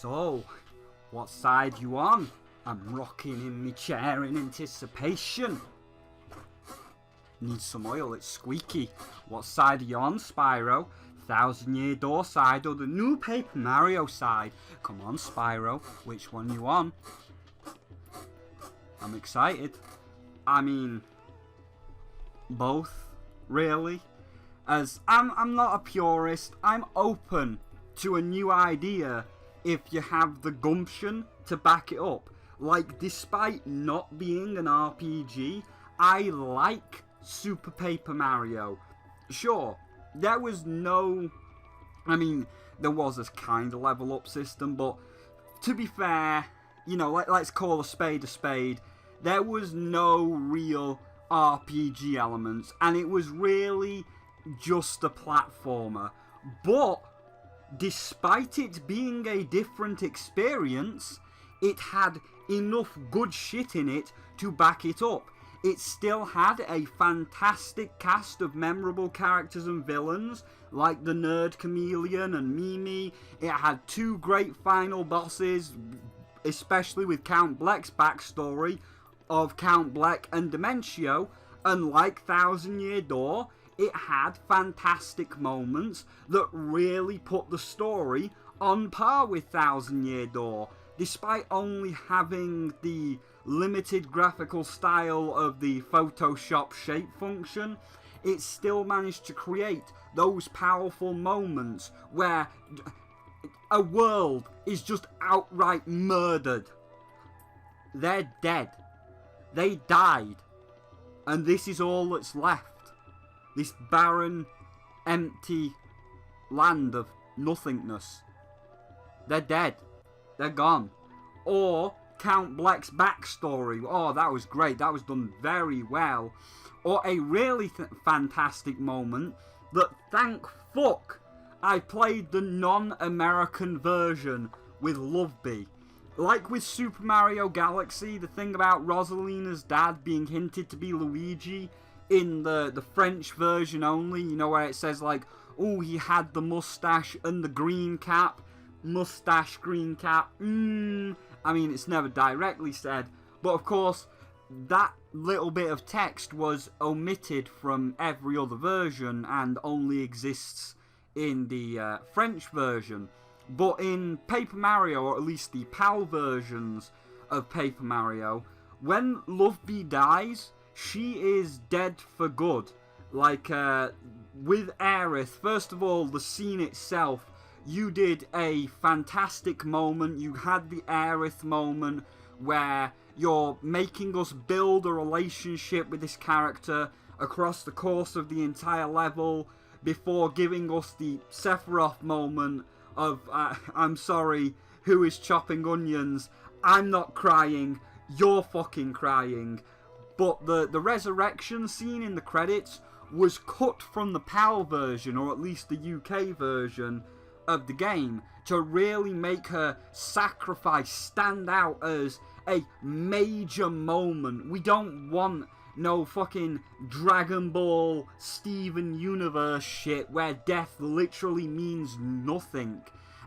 So, what side you on? I'm rocking in my chair in anticipation. Need some oil, it's squeaky. What side are you on, Spyro? Thousand Year Door side or the new Paper Mario side? Come on, Spyro, which one you on? I'm excited. I mean, both, really. As I'm not a purist, I'm open to a new idea if you have the gumption to back it up. Like, despite not being an RPG, I like Super Paper Mario. Sure, there was no... I mean, there was a kind of level up system, but to be fair, you know, let's call a spade a spade. There was no real RPG elements, and it was really just a platformer. But despite it being a different experience, it had enough good shit in it to back it up. It still had a fantastic cast of memorable characters and villains, like the Nerd Chameleon and Mimi. It had two great final bosses, especially with Count Bleck's backstory of Count Bleck and Dementio. And like Thousand Year Door, it had fantastic moments that really put the story on par with Thousand Year Door. Despite only having the limited graphical style of the Photoshop shape function, it still managed to create those powerful moments where a world is just outright murdered. They're dead. They died. And this is all that's left. This barren, empty land of nothingness. They're dead. They're gone. Or Count Bleck's backstory. Oh, that was great. That was done very well. Or a really fantastic moment that, thank fuck, I played the non-American version with Loveby. Like with Super Mario Galaxy, the thing about Rosalina's dad being hinted to be Luigi in the French version only, you know, where it says like, oh, he had the mustache and the green cap. Mustache, green cap. I mean, it's never directly said, but of course, that little bit of text was omitted from every other version and only exists in the French version. But in Paper Mario, or at least the PAL versions of Paper Mario, when Loveby dies, she is dead for good. Like, with Aerith, first of all, the scene itself, you did a fantastic moment. You had the Aerith moment where you're making us build a relationship with this character across the course of the entire level before giving us the Sephiroth moment of, I'm sorry, who is chopping onions? I'm not crying, you're fucking crying. But the resurrection scene in the credits was cut from the PAL version, or at least the UK version of the game, to really make her sacrifice stand out as a major moment. We don't want no fucking Dragon Ball Steven Universe shit where death literally means nothing.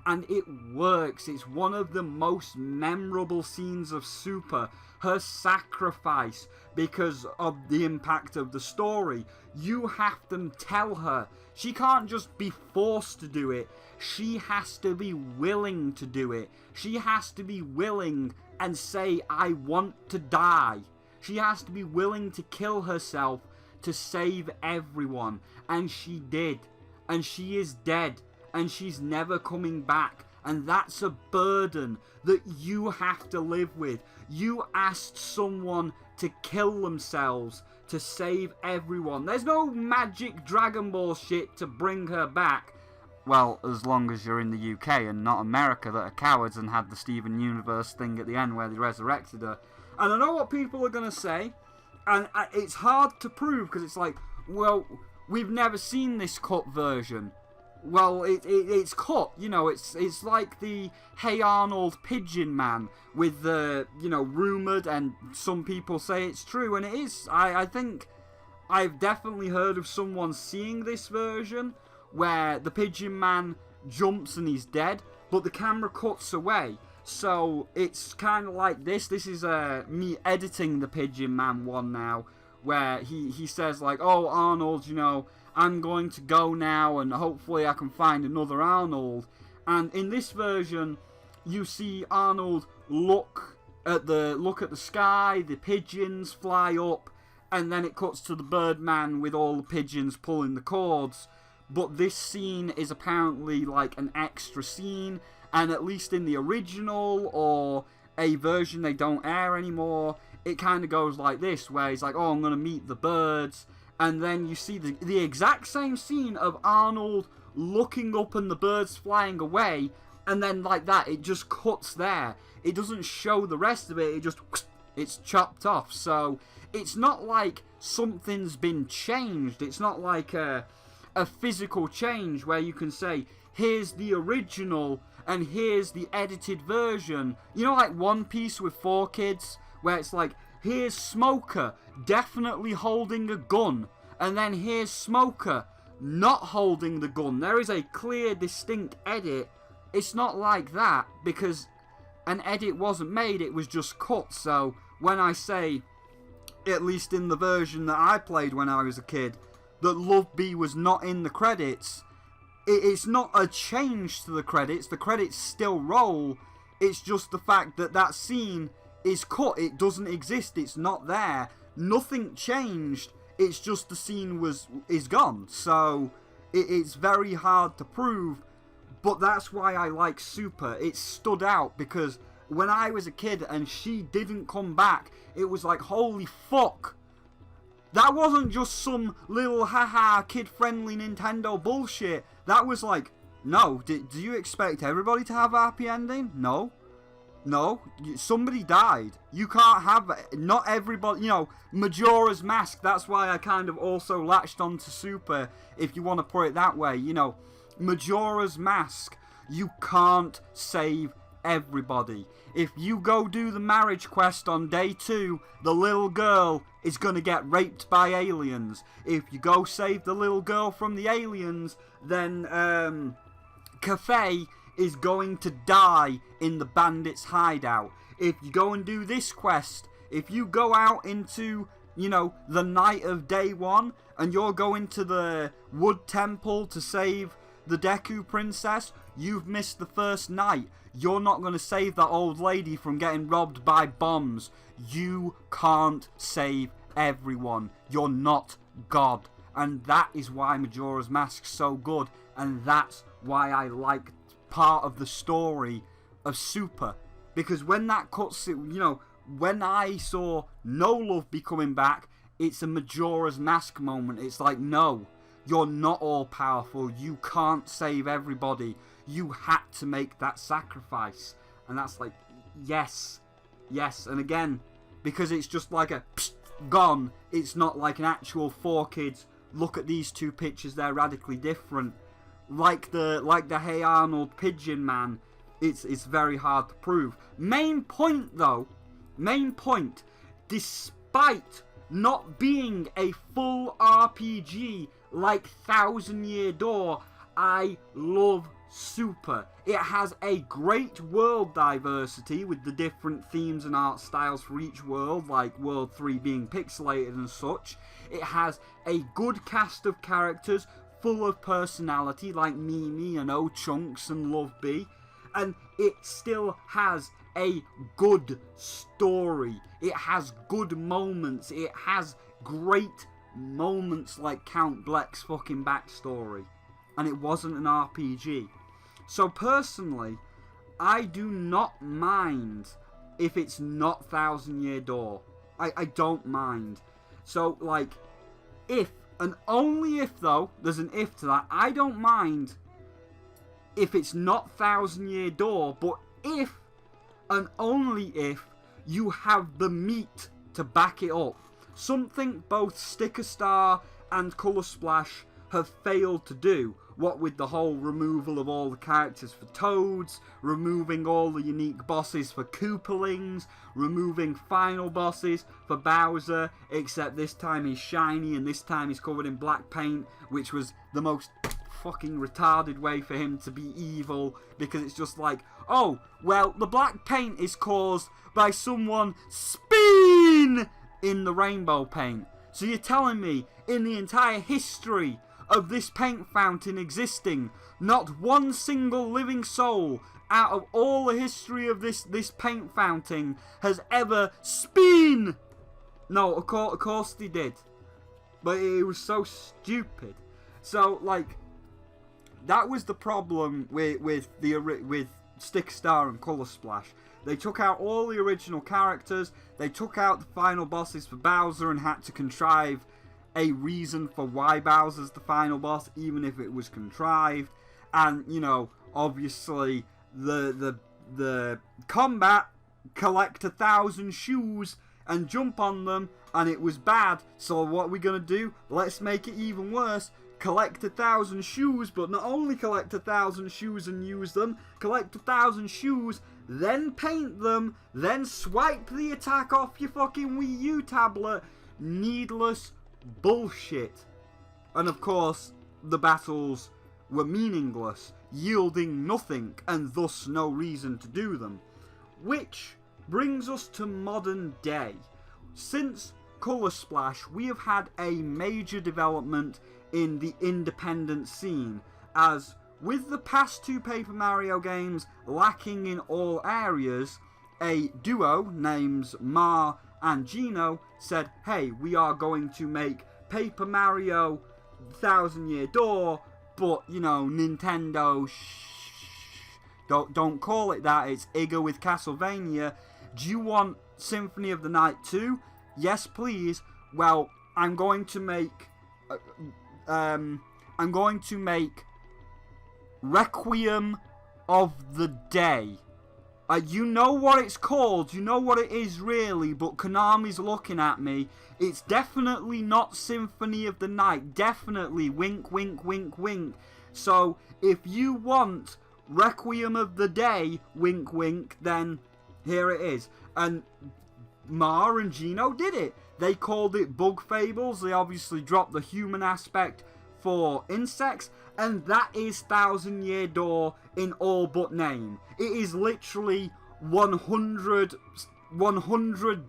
And it works. It's one of the most memorable scenes of Super. Her sacrifice because of the impact of the story. You have to tell her. She can't just be forced to do it. She has to be willing to do it. She has to be willing and say, I want to die. She has to be willing to kill herself to save everyone. And she did. And she is dead. And she's never coming back. And that's a burden that you have to live with. You asked someone to kill themselves to save everyone. There's no magic Dragon Ball shit to bring her back. Well, as long as you're in the UK and not America that are cowards and had the Steven Universe thing at the end where they resurrected her. And I know what people are going to say. And it's hard to prove because it's like, well, we've never seen this cut version. Well, it's cut, you know, it's like the Hey Arnold Pigeon Man with the, you know, rumoured, and some people say it's true, and it is. I think I've definitely heard of someone seeing this version where the Pigeon Man jumps and he's dead, but the camera cuts away. So it's kind of like this. This is me editing the Pigeon Man one now, where he says like, oh, Arnold, you know, I'm going to go now and hopefully I can find another Arnold. And in this version, you see Arnold look at the sky, the pigeons fly up, and then it cuts to the Birdman with all the pigeons pulling the cords. But this scene is apparently like an extra scene, and at least in the original or a version they don't air anymore, it kind of goes like this, where he's like, oh, I'm going to meet the birds, and then you see the exact same scene of Arnold looking up and the birds flying away, and then like that, it just cuts there. It doesn't show the rest of it, it's chopped off. So it's not like something's been changed. It's not like a physical change where you can say, here's the original and here's the edited version. You know, like One Piece with 4Kids, where it's like, here's Smoker definitely holding a gun, and then here's Smoker not holding the gun. There is a clear, distinct edit. It's not like that, because an edit wasn't made, it was just cut. So when I say, at least in the version that I played when I was a kid, that Love Bee was not in the credits, it's not a change to the credits still roll. It's just the fact that that scene is cut, it doesn't exist, it's not there, nothing changed, it's just the scene is gone. So it's very hard to prove, but that's why I like Super. It stood out because when I was a kid and she didn't come back, it was like, holy fuck, that wasn't just some little haha kid-friendly Nintendo bullshit. That was like, no, do you expect everybody to have a happy ending? No. No, somebody died. You can't have, not everybody, you know, Majora's Mask, that's why I kind of also latched onto Super, if you want to put it that way. You know, Majora's Mask, you can't save everybody. If you go do the marriage quest on day 2, the little girl is going to get raped by aliens. If you go save the little girl from the aliens, then Cafe is going to die in the bandits' hideout. If you go and do this quest, if you go out into, you know, the night of day 1, and you're going to the wood temple to save the Deku princess, you've missed the first night. You're not going to save that old lady from getting robbed by bombs. You can't save everyone. You're not God. And that is why Majora's Mask's so good, and that's why I like part of the story of Super. Because when that cuts, you know, when I saw No Love Be coming back, it's a Majora's Mask moment. It's like, no, you're not all powerful. You can't save everybody. You had to make that sacrifice. And that's like, yes, yes. And again, because it's just like a psst, gone, it's not like an actual 4Kids, look at these two pictures, they're radically different. Like the Hey Arnold Pigeon Man, it's very hard to prove. Main point though, despite not being a full RPG like Thousand Year Door, I love Super. It has a great world diversity with the different themes and art styles for each world, like World 3 being pixelated and such. It has a good cast of characters full of personality like Mimi and O-Chunks and Love Bee, and it still has a good story. It has good moments. It has great moments like Count Bleck's fucking backstory, and it wasn't an RPG. So personally, I do not mind if it's not Thousand Year Door. I don't mind. So like, if, and only if though, there's an if to that, I don't mind if it's not Thousand Year Door, but if, and only if, you have the meat to back it up. Something both Sticker Star and Colour Splash have failed to do. What with the whole removal of all the characters for Toads, removing all the unique bosses for Koopalings, removing final bosses for Bowser, except this time he's shiny and this time he's covered in black paint, which was the most fucking retarded way for him to be evil, because it's just like, oh, well, the black paint is caused by someone spin in the rainbow paint. So you're telling me, in the entire history of this paint fountain existing, not one single living soul out of all the history of this paint fountain has ever spin? No, of course they did. But it was so stupid. So, like, that was the problem with Stick Star and Colour Splash. They took out all the original characters, they took out the final bosses for Bowser and had to contrive a reason for why Bowser's the final boss, even if it was contrived. And, you know, obviously, the combat, collect 1,000 shoes and jump on them, and it was bad. So what are we going to do? Let's make it even worse. Collect 1,000 shoes, but not only collect 1,000 shoes and use them, collect 1,000 shoes, then paint them, then swipe the attack off your fucking Wii U tablet. Needless bullshit. And of course, the battles were meaningless, yielding nothing, and thus no reason to do them. Which brings us to modern day. Since Colour Splash, we have had a major development in the independent scene, as with the past two Paper Mario games lacking in all areas, a duo named Ma and Gino said, hey, we are going to make Paper Mario Thousand Year Door, but, you know, Nintendo, don't call it that, it's Iga with Castlevania. Do you want Symphony of the Night 2? Yes, please. Well, I'm going to make Requiem of the Day. You know what it's called, you know what it is really, but Konami's looking at me. It's definitely not Symphony of the Night, definitely, wink, wink, wink, wink. So, if you want Requiem of the Day, wink, wink, then here it is. And Ma and Gino did it. They called it Bug Fables, they obviously dropped the human aspect for insects, and that is Thousand Year Door in all but name. It is literally 100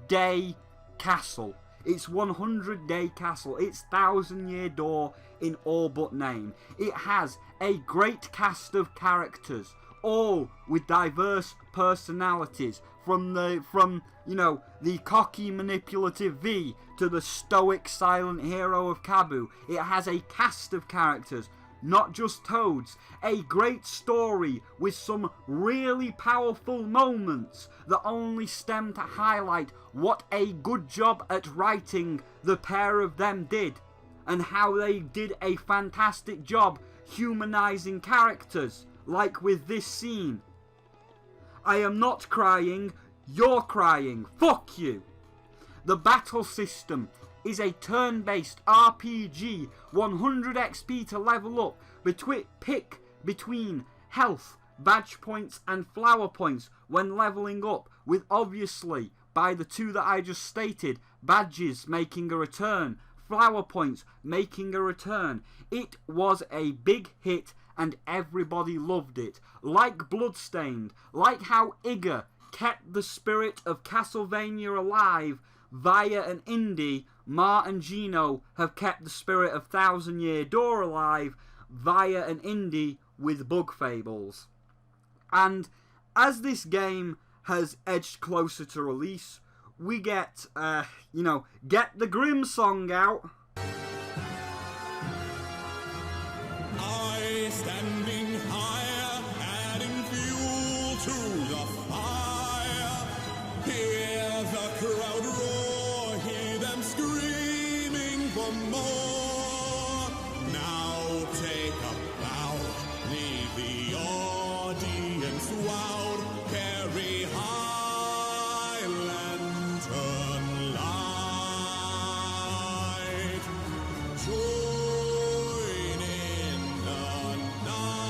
day castle. It's 100 day castle. It's Thousand Year Door in all but name. It has a great cast of characters, all with diverse personalities, from you know, the cocky manipulative V to the stoic silent hero of Kabu. It has a cast of characters, not just Toads. A great story with some really powerful moments that only stem to highlight what a good job at writing the pair of them did, and how they did a fantastic job humanizing characters, like with this scene. I am not crying, you're crying, fuck you! The battle system is a turn-based RPG, 100 XP to level up, pick between health, badge points and flower points when leveling up, with obviously, by the two that I just stated, badges making a return, flower points making a return. It was a big hit and everybody loved it. Like Bloodstained, like how Iga kept the spirit of Castlevania alive via an indie, Ma and Gino have kept the spirit of Thousand Year Door alive via an indie with Bug Fables. And as this game has edged closer to release, we get, you know, get the Grimm song out. I standing higher, adding fuel to the fire. Hear the crowd roar, hear them screaming for more. Now take a bow, leave the audience wowed. Carry high lantern light. Join in the night.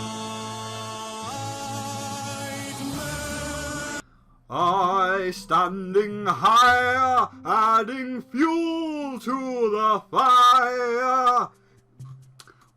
I standing higher, adding fuel to the fire.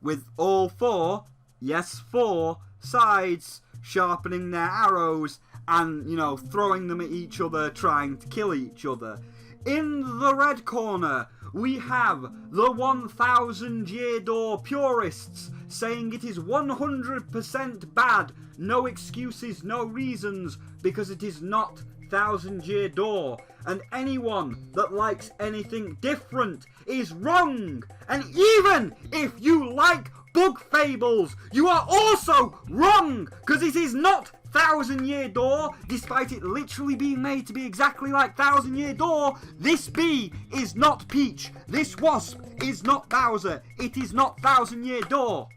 With all four Yes, 4 sides sharpening their arrows and, throwing them at each other, trying to kill each other. In the red corner, we have the 1,000-year door purists saying it is 100% bad, no excuses, no reasons, because it is not 1,000-year door, and anyone that likes anything different is wrong. And even if you like Bug Fables, you are also wrong, because it is not 1,000-year door, despite it literally being made to be exactly like 1,000-year door. This bee is not Peach. This wasp is not Bowser. It is not 1,000-year door.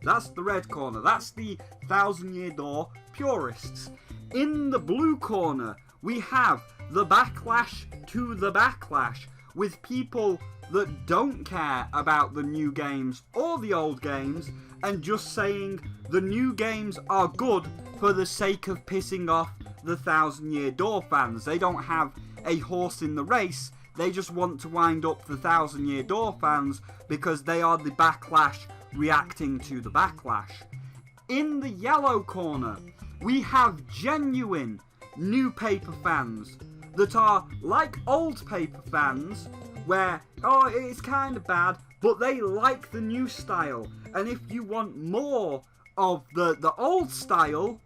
That's the red corner. That's the 1,000-year door purists. In the blue corner, we have the backlash to the backlash, with people that don't care about the new games or the old games and just saying the new games are good for the sake of pissing off the 1,000-year door fans. They don't have a horse in the race. They just want to wind up the 1,000-year door fans because they are the backlash reacting to the backlash. In the yellow corner, we have genuine new paper fans that are like old paper fans, where, it's kind of bad, but they like the new style. And if you want more of the old style,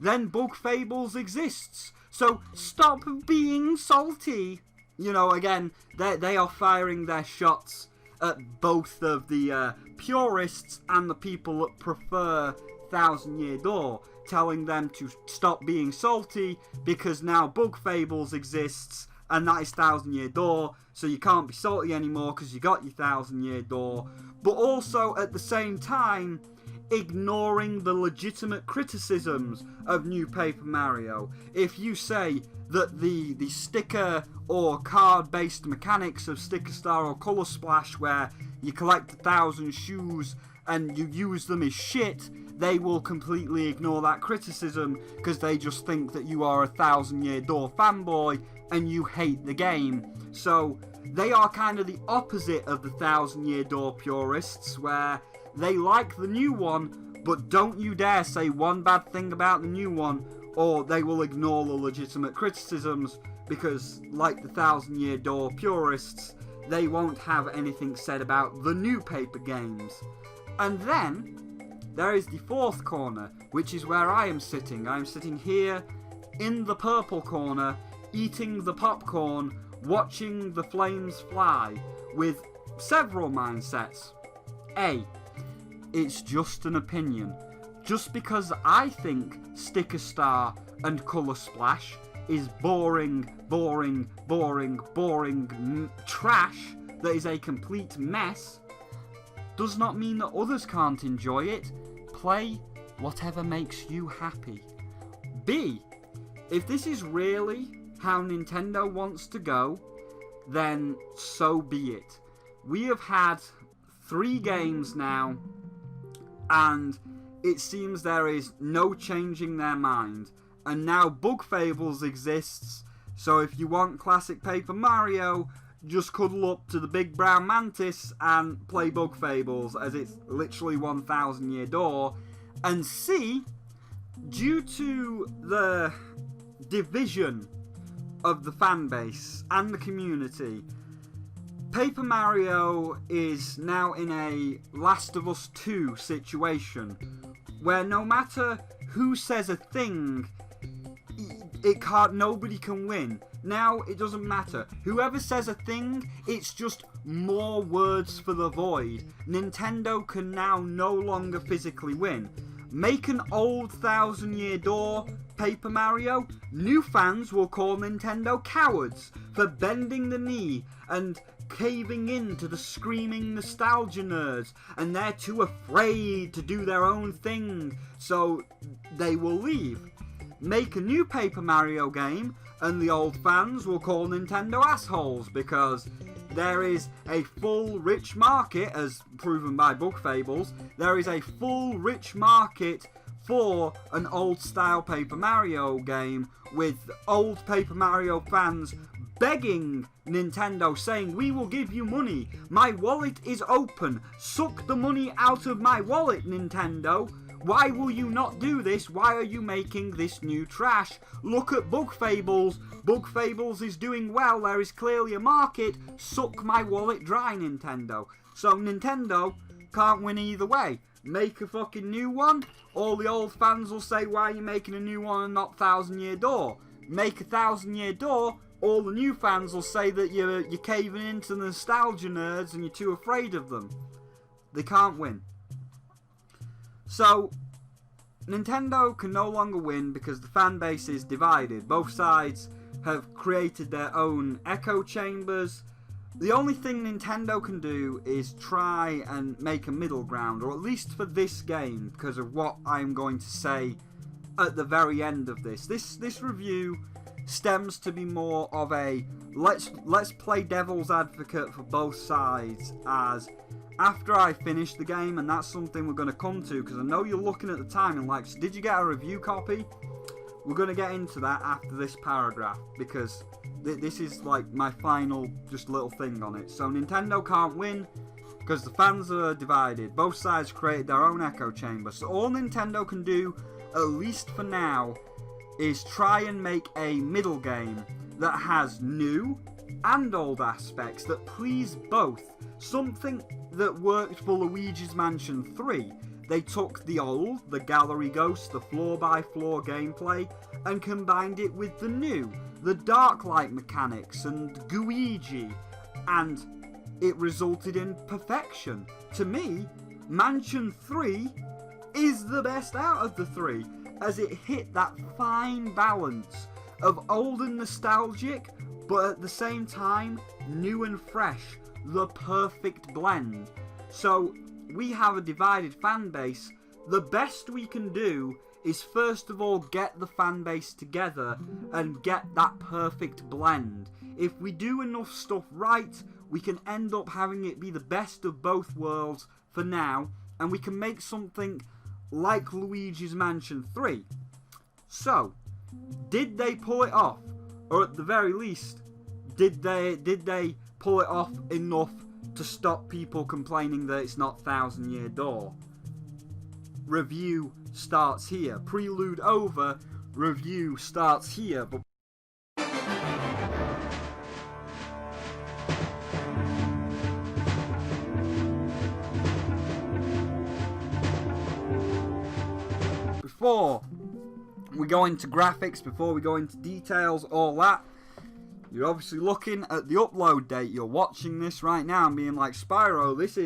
then Bug Fables exists. So stop being salty. Again, they are firing their shots at both of the purists and the people that prefer 1,000-year door, telling them to stop being salty because now Bug Fables exists and that is 1,000-year door, so you can't be salty anymore because you got your 1,000-year door. But also at the same time ignoring the legitimate criticisms of New Paper Mario. If you say that the sticker or card based mechanics of Sticker Star or Colour Splash, where you collect 1,000 shoes and you use them, is shit, they will completely ignore that criticism because they just think that you are a 1,000-year door fanboy and you hate the game. So they are kind of the opposite of the 1,000-year door purists, where they like the new one, but don't you dare say one bad thing about the new one, or they will ignore the legitimate criticisms, because like the 1,000-year door purists, they won't have anything said about the new paper games. And then there is the fourth corner, which is where I am sitting. I am sitting here in the purple corner, eating the popcorn, watching the flames fly, with several mindsets. A, it's just an opinion. Just because I think Sticker Star and Colour Splash is boring trash that is a complete mess, does not mean that others can't enjoy it. Play whatever makes you happy. B, if this is really how Nintendo wants to go, then so be it. We have had 3 games now, and it seems there is no changing their mind. And now Bug Fables exists, so if you want classic Paper Mario, just cuddle up to the big brown mantis and play Bug Fables, as it's literally 1,000-year door. And C, due to the division of the fan base and the community, Paper Mario is now in a Last of Us 2 situation, where no matter who says a thing, nobody can win. Now it doesn't matter. Whoever says a thing, it's just more words for the void. Nintendo can now no longer physically win. Make an old 1,000-year door Paper Mario, new fans will call Nintendo cowards for bending the knee and caving in to the screaming nostalgia nerds, and they're too afraid to do their own thing, so they will leave. Make a new Paper Mario game, and the old fans will call Nintendo assholes, because there is a full rich market, as proven by Bug Fables, there is a full rich market for an old style Paper Mario game, with old Paper Mario fans begging Nintendo, saying, "We will give you money. My wallet is open. Suck the money out of my wallet, Nintendo. Why will you not do this? Why are you making this new trash? Look at Bug Fables. Bug Fables is doing well. There is clearly a market. Suck my wallet dry, Nintendo." So Nintendo can't win either way. Make a fucking new one. All the old fans will say, "Why are you making a new one and not Thousand Year Door?" Make a Thousand Year Door. All the new fans will say that you're caving into the nostalgia nerds and you're too afraid of them. They can't win. So, Nintendo can no longer win because the fan base is divided. Both sides have created their own echo chambers. The only thing Nintendo can do is try and make a middle ground, or at least for this game, because of what I'm going to say at the very end of this. This review stems to be more of a let's play devil's advocate for both sides, as after I finish the game, and that's something we're going to come to, because I know you're looking at the time and like, "Did you get a review copy?" We're going to get into that after this paragraph, because this is like my final just little thing on it. So Nintendo can't win because the fans are divided. Both sides created their own echo chamber. So all Nintendo can do, at least for now, is try and make a middle game that has new and old aspects that please both. Something that worked for Luigi's Mansion 3. They took the old, the gallery ghost, the floor-by-floor gameplay, and combined it with the new, the dark light mechanics and Gooigi, and it resulted in perfection. To me, Mansion 3 is the best out of the three, as it hit that fine balance of old and nostalgic, but at the same time, new and fresh, the perfect blend. So, we have a divided fan base. The best we can do is first of all get the fan base together and get that perfect blend. If we do enough stuff right, we can end up having it be the best of both worlds for now, and we can make something like Luigi's Mansion 3. So, did they pull it off? Or at the very least, did they pull it off enough to stop people complaining that it's not Thousand Year Door? Review starts here. Prelude over, review starts here. But before we go into graphics, before we go into details, all that, you're obviously looking at the upload date. You're watching this right now and being like, "Spyro, this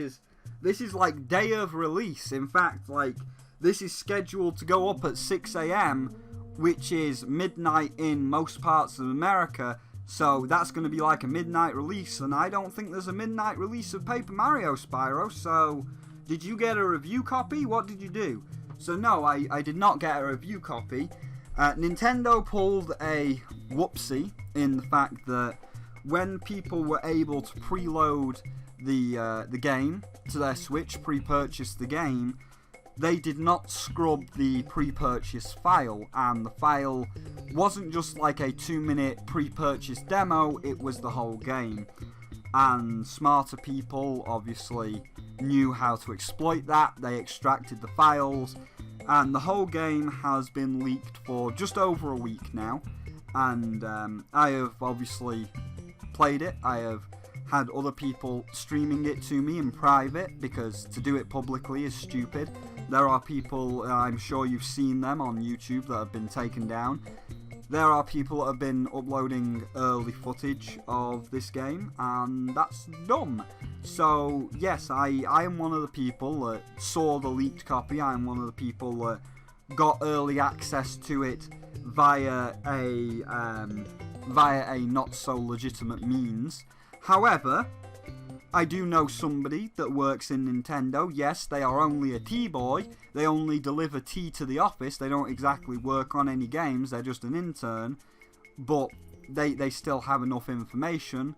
is like day of release." In fact, like, this is scheduled to go up at 6 AM, which is midnight in most parts of America. So that's going to be like a midnight release, and I don't think there's a midnight release of Paper Mario, Spyro. So did you get a review copy? What did you do? So no, I did not get a review copy. Nintendo pulled a whoopsie in the fact that when people were able to preload the game to their Switch, pre-purchase the game, they did not scrub the pre-purchase file, and the file wasn't just like a 2-minute pre-purchase demo, it was the whole game. And smarter people obviously knew how to exploit that. They extracted the files, and the whole game has been leaked for just over a week now. And I have obviously played it. I have had other people streaming it to me in private, because to do it publicly is stupid. There are people, I'm sure you've seen them on YouTube, that have been taken down. There are people that have been uploading early footage of this game, and that's dumb. So yes, I am one of the people that saw the leaked copy. I am one of the people that got early access to it via a not so legitimate means. However, I do know somebody that works in Nintendo. Yes, they are only a tea boy. They only deliver tea to the office. They don't exactly work on any games. They're just an intern. But they still have enough information.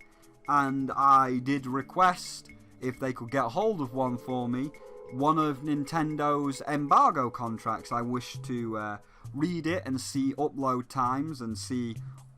And I did request if they could get a hold of one for me. One of Nintendo's embargo contracts. I wish to read it and see upload times and see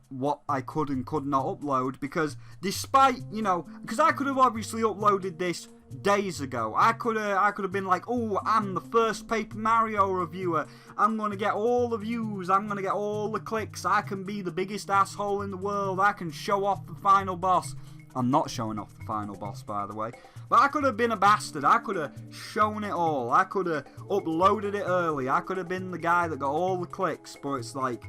what I could and could not upload, because despite, you know, because I could have obviously uploaded this days ago. I could have been like, oh, I'm the first Paper Mario reviewer, I'm gonna get all the views, I'm gonna get all the clicks, I can be the biggest asshole in the world, I can show off the final boss. I'm not showing off the final boss, by the way, but I could have been a bastard. I could have shown it all, I could have uploaded it early, I could have been the guy that got all the clicks. But it's like,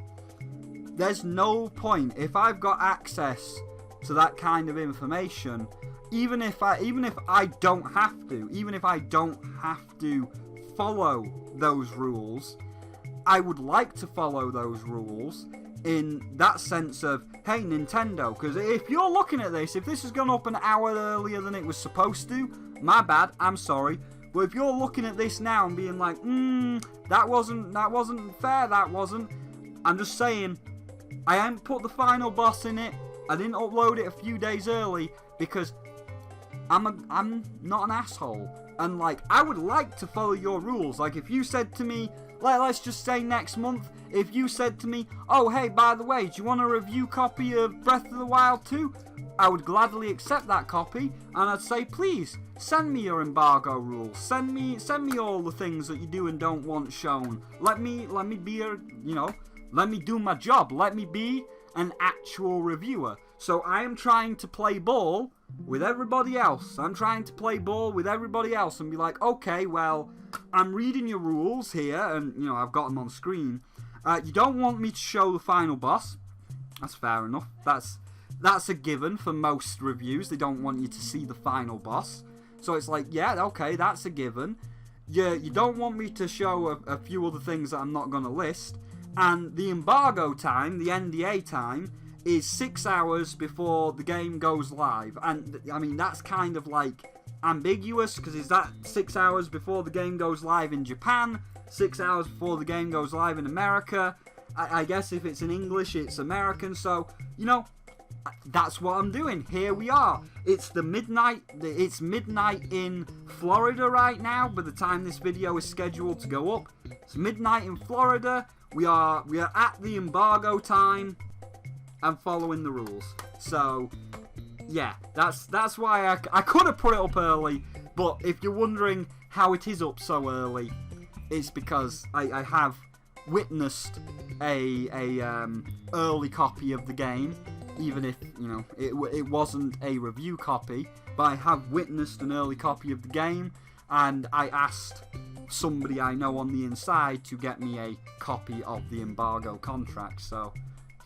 there's no point. If I've got access to that kind of information, even if I don't have to follow those rules, I would like to follow those rules in that sense of, hey, Nintendo, because if you're looking at this, if this has gone up an hour earlier than it was supposed to, my bad, I'm sorry. But if you're looking at this now and being like, that wasn't fair, that wasn't, I'm just saying, I haven't put the final boss in it, I didn't upload it a few days early, because I'm not an asshole. And like, I would like to follow your rules. Like, if you said to me, let's just say next month, if you said to me, oh hey, by the way, do you want a review copy of Breath of the Wild 2? I would gladly accept that copy, and I'd say, please send me your embargo rules. Send me all the things that you do and don't want shown. Let me be a, you know, let me do my job. Let me be an actual reviewer. So I am trying to play ball with everybody else. I'm trying to play ball with everybody else and be like, okay, well, I'm reading your rules here, and, you know, I've got them on screen. You don't want me to show the final boss. That's fair enough. That's a given for most reviews. They don't want you to see the final boss. So it's like, yeah, okay, that's a given. You don't want me to show a few other things that I'm not going to list. And the embargo time, the NDA time, is 6 hours before the game goes live. And I mean, that's kind of like ambiguous, because is that 6 hours before the game goes live in Japan, 6 hours before the game goes live in America? I guess if it's in English, it's American. So, you know, that's what I'm doing. Here we are. It's midnight in Florida right now by the time this video is scheduled to go up. It's midnight in Florida. We are at the embargo time. I'm following the rules. So, yeah, that's why I could have put it up early, but if you're wondering how it is up so early, it's because I have witnessed a early copy of the game, even if, you know, it wasn't a review copy, but I have witnessed an early copy of the game, and I asked somebody I know on the inside to get me a copy of the embargo contract. So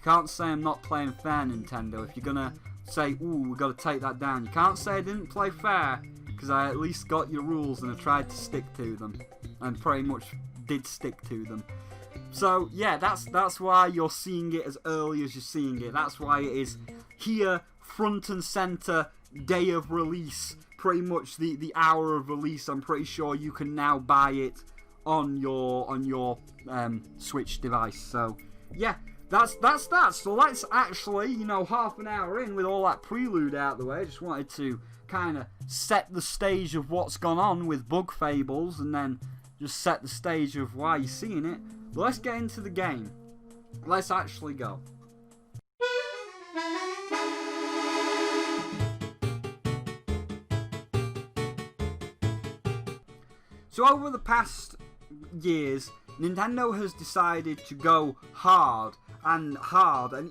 can't say I'm not playing fair, Nintendo. If you're gonna say, ooh, we gotta take that down, you can't say I didn't play fair, because I at least got your rules and I tried to stick to them, and pretty much did stick to them. So yeah, that's why you're seeing it as early as you're seeing it. That's why it is here, front and center, day of release, pretty much the hour of release. I'm pretty sure you can now buy it on your Switch device. So yeah. That's that. So let's actually, you know, half an hour in with all that prelude out the way, I just wanted to kind of set the stage of what's gone on with Bug Fables, and then just set the stage of why you're seeing it. But let's get into the game. Let's actually go. So over the past years, Nintendo has decided to go hard and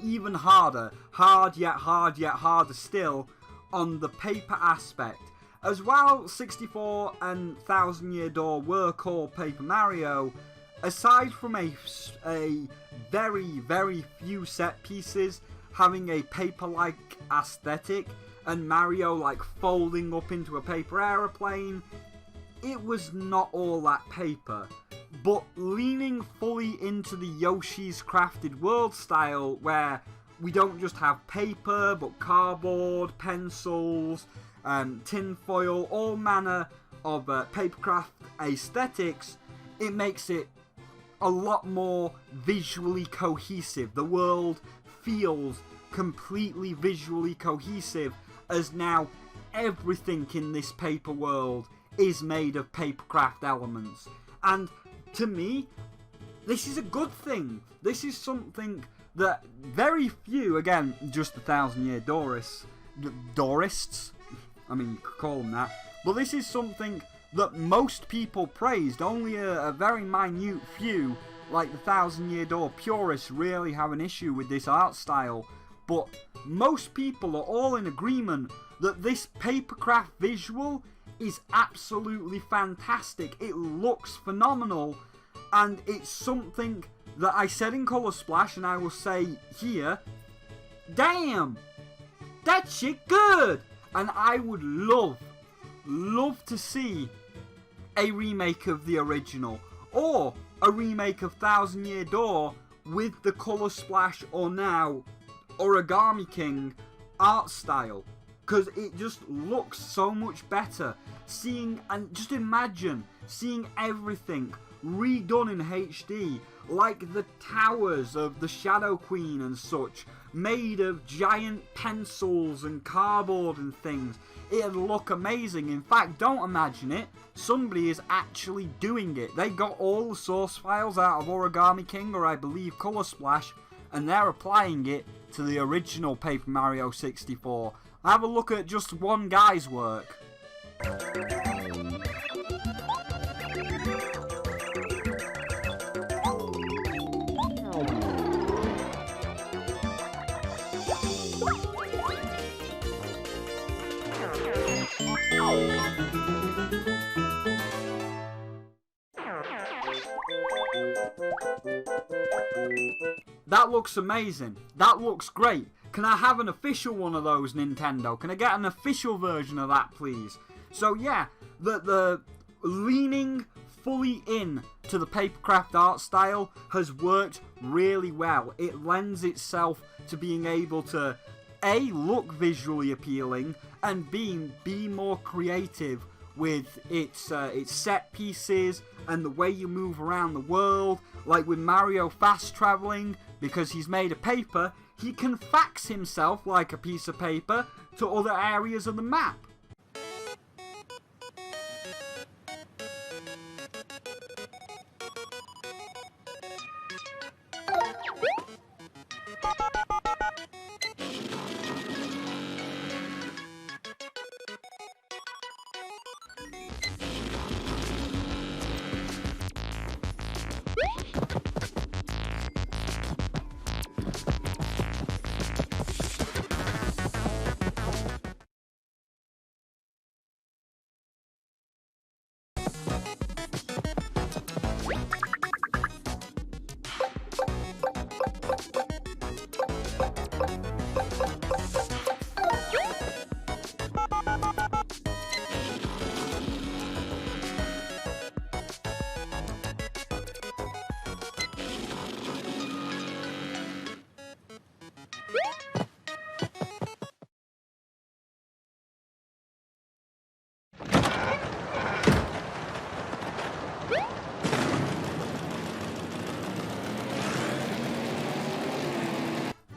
even harder, hard yet harder still, on the paper aspect. As while 64 and Thousand Year Door were called Paper Mario, aside from a very few set pieces having a paper-like aesthetic, and Mario like folding up into a paper aeroplane, it was not all that paper. But leaning fully into the Yoshi's Crafted World style, where we don't just have paper, but cardboard, pencils, tinfoil, all manner of papercraft aesthetics, it makes it a lot more visually cohesive. The world feels completely visually cohesive, as now everything in this paper world is made of papercraft elements. And to me, this is a good thing. This is something that very few, again, just the 1,000-year Doorists, I mean, you could call them that, but this is something that most people praised. Only a very minute few, like the 1,000-year Door purists, really have an issue with this art style. But most people are all in agreement that this papercraft visual is absolutely fantastic. It looks phenomenal, and it's something that I said in Colour Splash, and I will say here, damn, that shit good! And I would love to see a remake of the original, or a remake of 1,000-Year Door with the Colour Splash or now Origami King art style, because it just looks so much better. And just imagine seeing everything redone in HD, like the towers of the Shadow Queen and such, made of giant pencils and cardboard and things. It'd look amazing. In fact, don't imagine it, somebody is actually doing it. They got all the source files out of Origami King, or I believe Colour Splash, and they're applying it to the original Paper Mario 64. Have a look at just one guy's work. That looks amazing. That looks great. Can I have an official one of those, Nintendo? Can I get an official version of that, please? So yeah, the leaning fully in to the papercraft art style has worked really well. It lends itself to being able to A, look visually appealing, and B, be more creative with its set pieces and the way you move around the world. Like with Mario fast traveling, because he's made of paper, he can fax himself like a piece of paper to other areas of the map.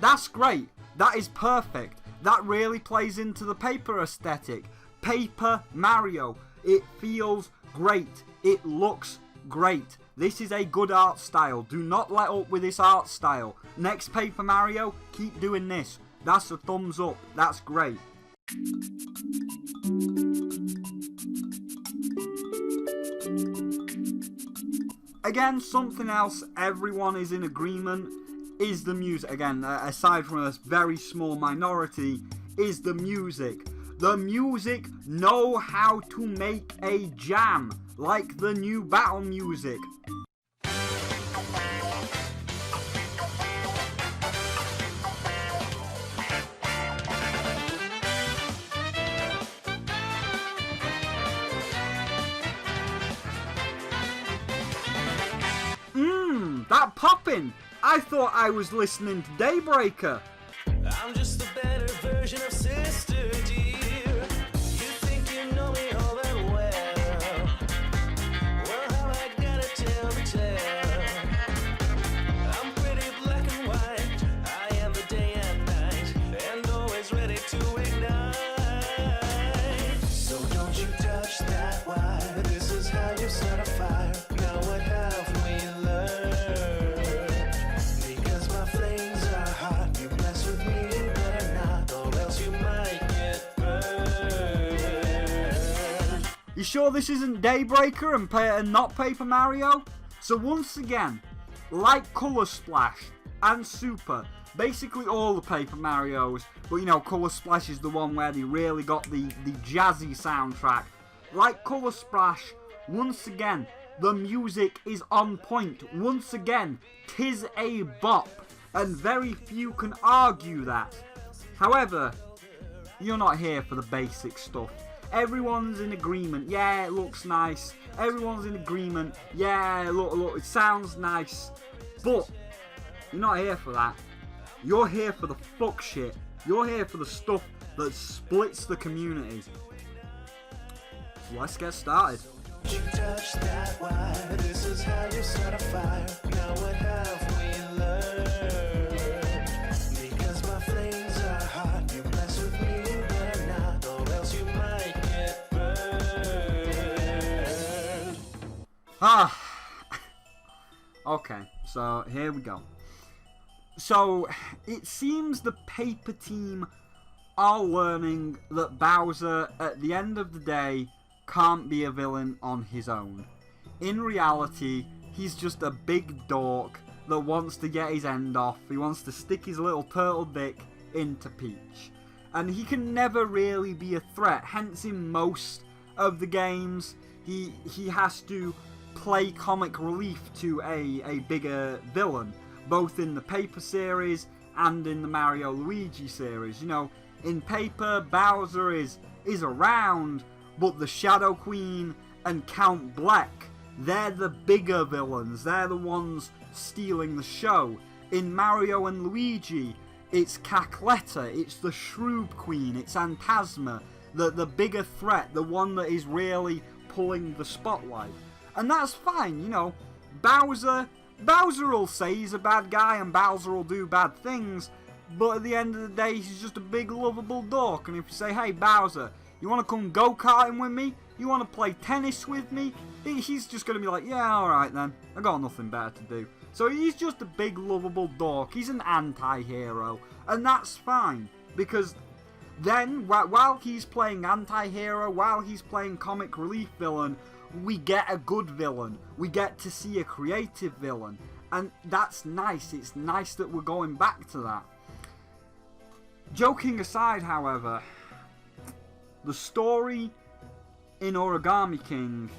That's great. That is perfect. That really plays into the paper aesthetic. Paper Mario. It feels great. It looks great. This is a good art style. Do not let up with this art style. Next Paper Mario, keep doing this. That's a thumbs up. That's great. Again, something else everyone is in agreement is the music. Again, aside from a very small minority, is the music. The music know how to make a jam, like the new battle music. That poppin'! I thought I was listening to Daybreaker. I'm just a better version of Sister Dear. You think you know me all that well. Well, how I gotta tell the tale. I'm pretty black and white. I am the day and night, and always ready to ignite. So don't you touch that wire. This is how you start a fire. Now what have we learned? Because my flames are sure this isn't Daybreaker and not Paper Mario? So once again, like Color Splash and Super, basically all the Paper Marios, but you know, Color Splash is the one where they really got the jazzy soundtrack. Like Color Splash, once again, the music is on point. Once again, 'tis a bop, and very few can argue that. However, you're not here for the basic stuff. Everyone's in agreement, yeah, it looks nice. Everyone's in agreement, yeah, look, it sounds nice. But you're not here for that. You're here for the fuck shit. You're here for the stuff that splits the community. So let's get started. You touch that wire, this is how you start a fire. Now what have we learned? Because my flames are hot, you mess with me, you better not, or else you might get burned. Okay, so here we go. So, it seems the Paper Team are learning that Bowser, at the end of the day, can't be a villain on his own. In reality, he's just a big dork that wants to get his end off. He wants to stick his little turtle dick into Peach. And he can never really be a threat, hence in most of the games, he has to play comic relief to a bigger villain. Both in the Paper series and in the Mario Luigi series. You know, in Paper, Bowser is around, but the Shadow Queen and Count Bleck, they're the bigger villains. They're the ones stealing the show. In Mario and Luigi, it's Cackletta, it's the Shroob Queen, it's Phantasma, the bigger threat, the one that is really pulling the spotlight. And that's fine, you know. Bowser will say he's a bad guy and Bowser will do bad things, but at the end of the day, he's just a big lovable dork. And if you say, hey Bowser, you want to come go-karting with me? You want to play tennis with me? He's just going to be like, yeah, alright then. I got nothing better to do. So he's just a big lovable dork. He's an anti-hero. And that's fine. Because then, while he's playing anti-hero, while he's playing comic relief villain, we get a good villain. We get to see a creative villain. And that's nice. It's nice that we're going back to that. Joking aside, however, the story in Origami King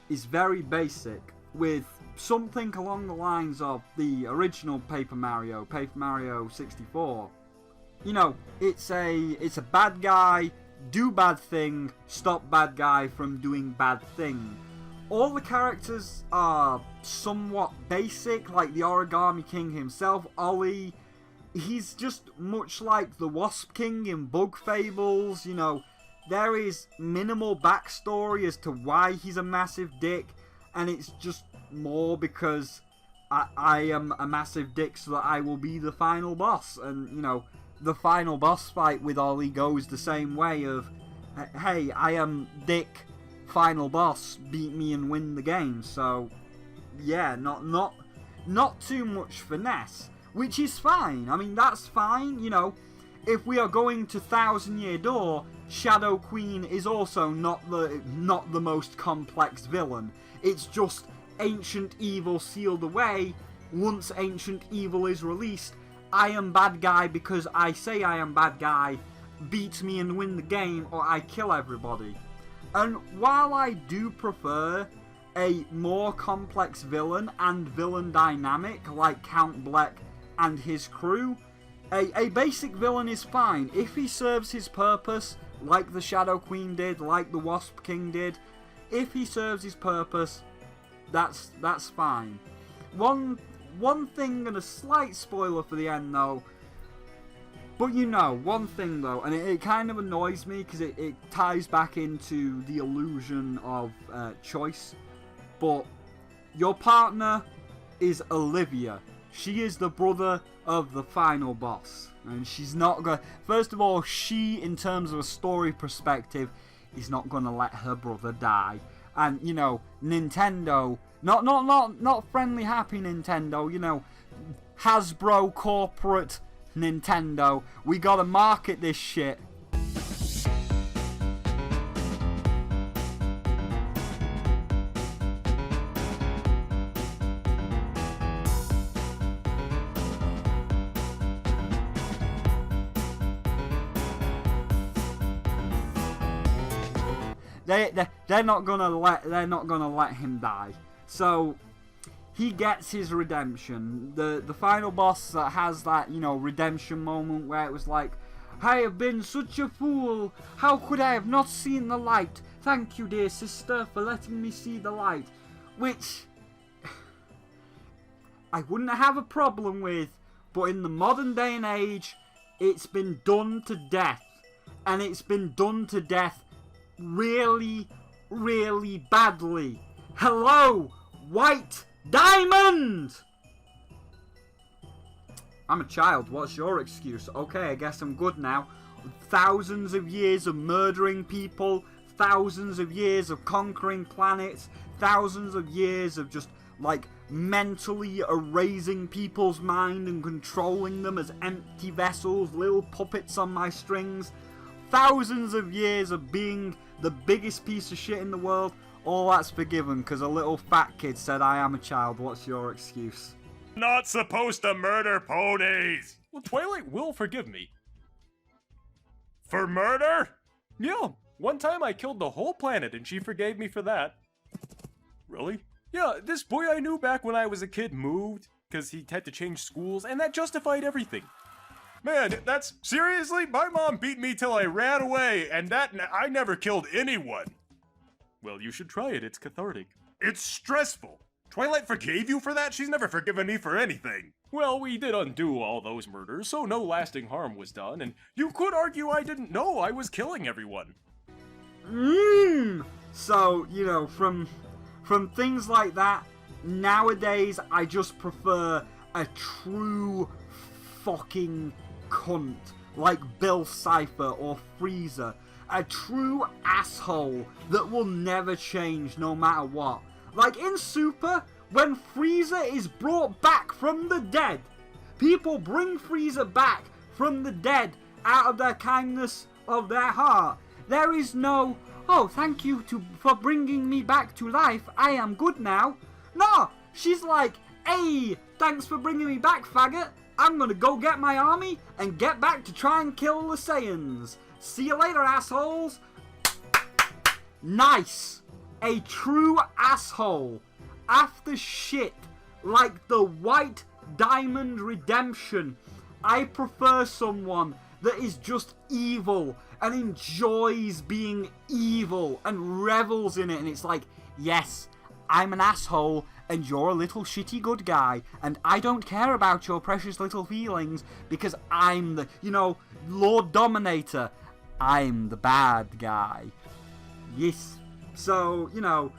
is very basic, with something along the lines of the original Paper Mario 64. You know, it's a bad guy, do bad thing, stop bad guy from doing bad thing. All the characters are somewhat basic, like the Origami King himself, Ollie. He's just much like the Wasp King in Bug Fables, you know. There is minimal backstory as to why he's a massive dick, and it's just more because I am a massive dick so that I will be the final boss. And, you know, the final boss fight with Ollie goes the same way of, hey, I am dick, final boss, beat me and win the game. So, yeah, not too much finesse, which is fine. I mean, that's fine, you know. If we are going to Thousand Year Door, Shadow Queen is also not the most complex villain. It's just ancient evil sealed away. Once ancient evil is released, I am bad guy because I say I am bad guy, beat me and win the game, or I kill everybody. And while I do prefer a more complex villain and villain dynamic like Count Bleck and his crew, a basic villain is fine. If he serves his purpose, like the Shadow Queen did, like the Wasp King did, if he serves his purpose, that's fine. One thing, and a slight spoiler for the end though, but you know, one thing though, and it kind of annoys me because it ties back into the illusion of choice, but your partner is Olivia. She is the brother of the final boss. And she's not going to... First of all, she, in terms of a story perspective, is not going to let her brother die. And, you know, Nintendo... Not friendly, happy Nintendo, you know. Hasbro, corporate Nintendo. We gotta market this shit. they're not gonna let him die. So he gets his redemption. The final boss that has that, you know, redemption moment where it was like, I have been such a fool. How could I have not seen the light? Thank you, dear sister, for letting me see the light. Which I wouldn't have a problem with, but in the modern day and age, it's been done to death. And it's been done to death really, really badly. Hello, White Diamond! I'm a child, what's your excuse? Okay, I guess I'm good now. Thousands of years of murdering people, thousands of years of conquering planets, thousands of years of just, like, mentally erasing people's mind and controlling them as empty vessels, little puppets on my strings. Thousands of years of being the biggest piece of shit in the world. All that's forgiven because a little fat kid said I am a child. What's your excuse? Not supposed to murder ponies! Well, Twilight will forgive me. For murder? Yeah, one time I killed the whole planet and she forgave me for that. Really? Yeah, this boy I knew back when I was a kid moved, because he had to change schools, and that justified everything. Man, that's... Seriously? My mom beat me till I ran away, and I never killed anyone. Well, you should try it, it's cathartic. It's stressful. Twilight forgave you for that? She's never forgiven me for anything. Well, we did undo all those murders, so no lasting harm was done, and you could argue I didn't know I was killing everyone. So, you know, from things like that, nowadays I just prefer a true fucking cunt like Bill Cipher or Freezer. A true asshole that will never change no matter what. Like in Super, when Freezer is brought back from the dead, people bring Freezer back from the dead out of their kindness of their heart. There is no, oh, thank you for bringing me back to life, I am good now. No, she's like, hey, thanks for bringing me back, faggot. I'm gonna go get my army and get back to try and kill the Saiyans. See you later, assholes. Nice. A true asshole. After shit like the White Diamond Redemption, I prefer someone that is just evil and enjoys being evil and revels in it. And it's like, yes, I'm an asshole and you're a little shitty good guy and I don't care about your precious little feelings because I'm the, you know, Lord Dominator. I'm the bad guy. Yes. So, you know,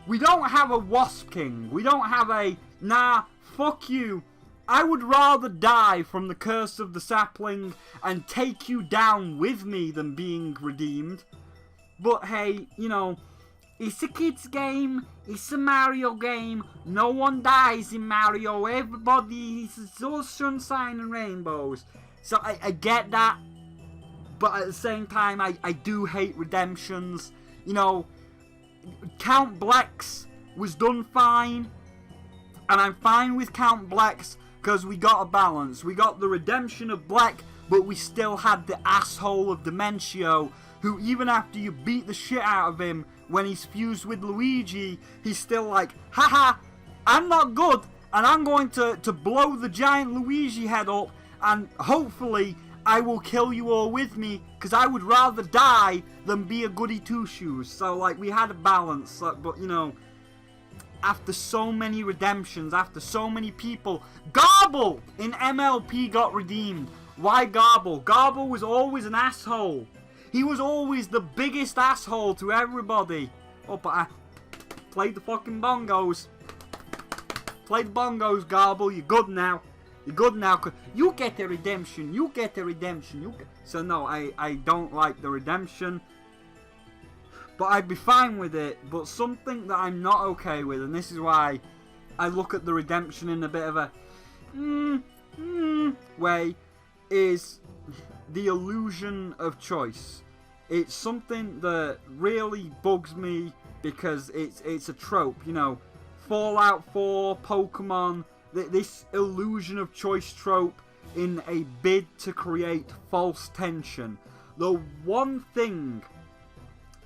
we don't have a Wasp King. We don't have a, nah, fuck you. I would rather die from the curse of the sapling and take you down with me than being redeemed. But hey, you know, it's a kid's game. It's a Mario game. No one dies in Mario. Everybody is all sunshine and rainbows. So I get that. But at the same time, I do hate redemptions. You know, Count Blex was done fine. And I'm fine with Count Blex because we got a balance. We got the redemption of Black, but we still had the asshole of Dementio, who even after you beat the shit out of him when he's fused with Luigi, he's still like, haha, I'm not good, and I'm going to blow the giant Luigi head up, and hopefully I will kill you all with me, because I would rather die than be a goody two-shoes. So, like, we had a balance, but, you know, after so many redemptions, after so many people, Garble in MLP got redeemed. Why Garble? Garble was always an asshole. He was always the biggest asshole to everybody. Oh, but I played the fucking bongos. Play the bongos, Garble. You're good now. You're good now. You get the redemption. You get the redemption. So no, I don't like the redemption. But I'd be fine with it. But something that I'm not okay with, and this is why I look at the redemption in a bit of a way, is the illusion of choice. It's something that really bugs me because it's a trope, you know. Fallout 4, Pokemon, this illusion of choice trope in a bid to create false tension. The one thing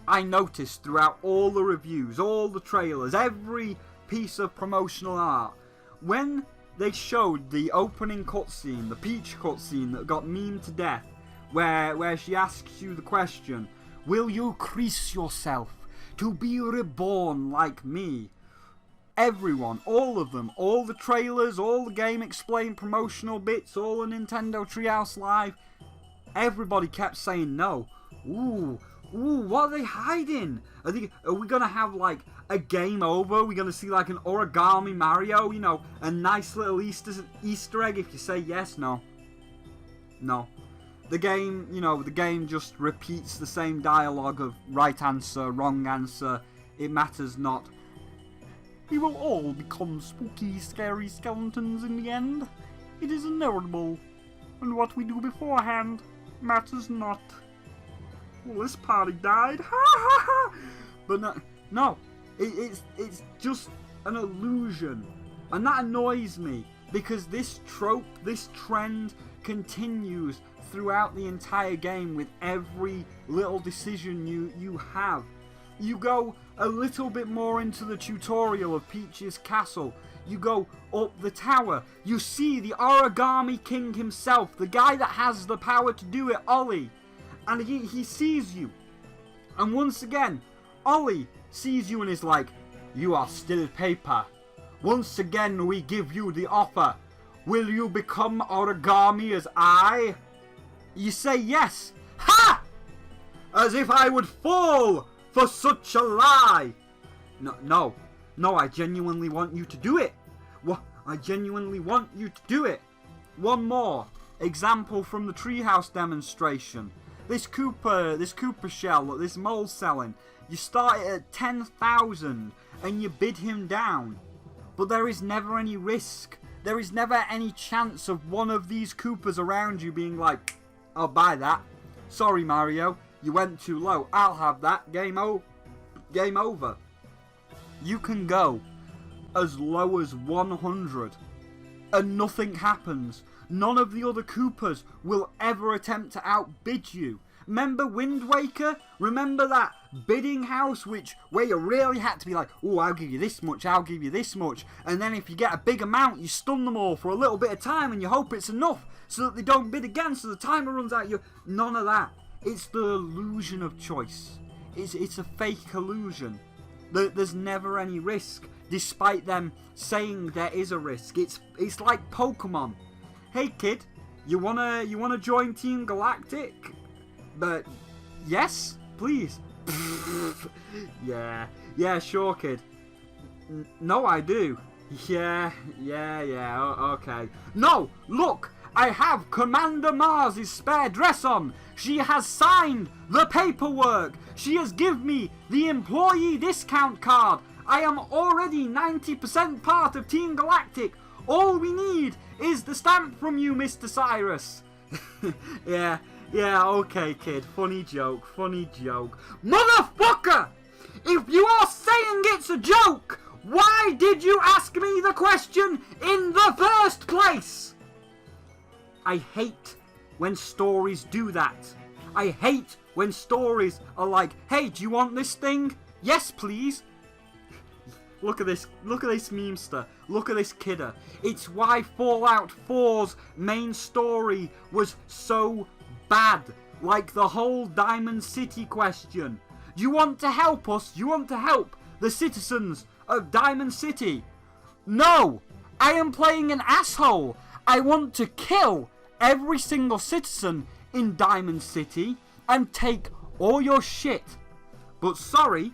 I noticed throughout all the reviews, all the trailers, every piece of promotional art, when they showed the opening cutscene, the Peach cutscene that got memed to death, where she asks you the question, will you crease yourself to be reborn like me? Everyone, all of them, all the trailers, all the Game Explained promotional bits, all the Nintendo Treehouse Live, everybody kept saying no. Ooh, what are they hiding? Are we gonna have like a game over? Are we gonna see like an Origami Mario? You know, a nice little Easter egg if you say yes? No. The game, the game just repeats the same dialogue of right answer, wrong answer. It matters not. We will all become spooky, scary skeletons in the end. It is inevitable. And what we do beforehand matters not. Well, this party died. Ha ha ha! But no. It's just an illusion. And that annoys me. Because this trope, this trend continues throughout the entire game with every little decision you have. You go a little bit more into the tutorial of Peach's castle. You go up the tower. You see the Origami King himself, the guy that has the power to do it, Ollie. And he sees you. And once again, Ollie sees you and is like, you are still paper. Once again we give you the offer. Will you become origami as I? You say yes. Ha! As if I would fall for such a lie. No, I genuinely want you to do it. I genuinely want you to do it. One more example from the Treehouse demonstration. This Koopa shell that this mole's selling, you start it at 10,000 and you bid him down. But there is never any risk. There is never any chance of one of these Koopas around you being like, I'll buy that. Sorry Mario, you went too low. I'll have that. Game over. You can go as low as 100 and nothing happens. None of the other Koopas will ever attempt to outbid you. Remember Wind Waker? Remember that bidding house where you really had to be like, oh, I'll give you this much, I'll give you this much. And then if you get a big amount, you stun them all for a little bit of time and you hope it's enough so that they don't bid again, so the timer runs out. None of that. It's the illusion of choice. It's a fake illusion. There's never any risk, despite them saying there is a risk. It's like Pokemon. Hey kid, you wanna join Team Galactic? But yes, please. yeah, sure, kid. No, I do. Yeah, okay. No, look, I have Commander Mars' spare dress on. She has signed the paperwork. She has given me the employee discount card. I am already 90% part of Team Galactic. All we need is the stamp from you, Mr. Cyrus. Yeah, okay, kid. Funny joke. Motherfucker! If you are saying it's a joke, why did you ask me the question in the first place? I hate when stories do that. I hate when stories are like, hey, do you want this thing? Yes, please. Look at this memester. Look at this kidder. It's why Fallout 4's main story was so bad. Like the whole Diamond City question. Do you want to help us? Do you want to help the citizens of Diamond City? No! I am playing an asshole. I want to kill every single citizen in Diamond City and take all your shit. But sorry,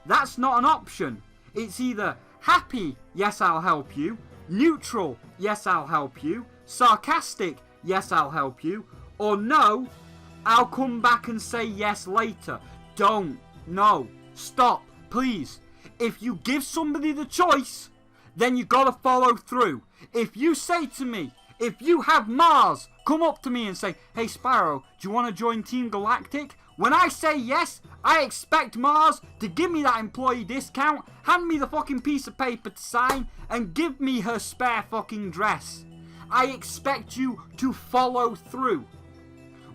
that's not an option. It's either happy, yes I'll help you, neutral, yes I'll help you, sarcastic, yes I'll help you, or no, I'll come back and say yes later. Don't, no, stop, please. If you give somebody the choice, then you gotta follow through. If you say to me, if you have Mars come up to me and say, hey Spyro, do you want to join Team Galactic? When I say yes, I expect Mars to give me that employee discount, hand me the fucking piece of paper to sign, and give me her spare fucking dress. I expect you to follow through.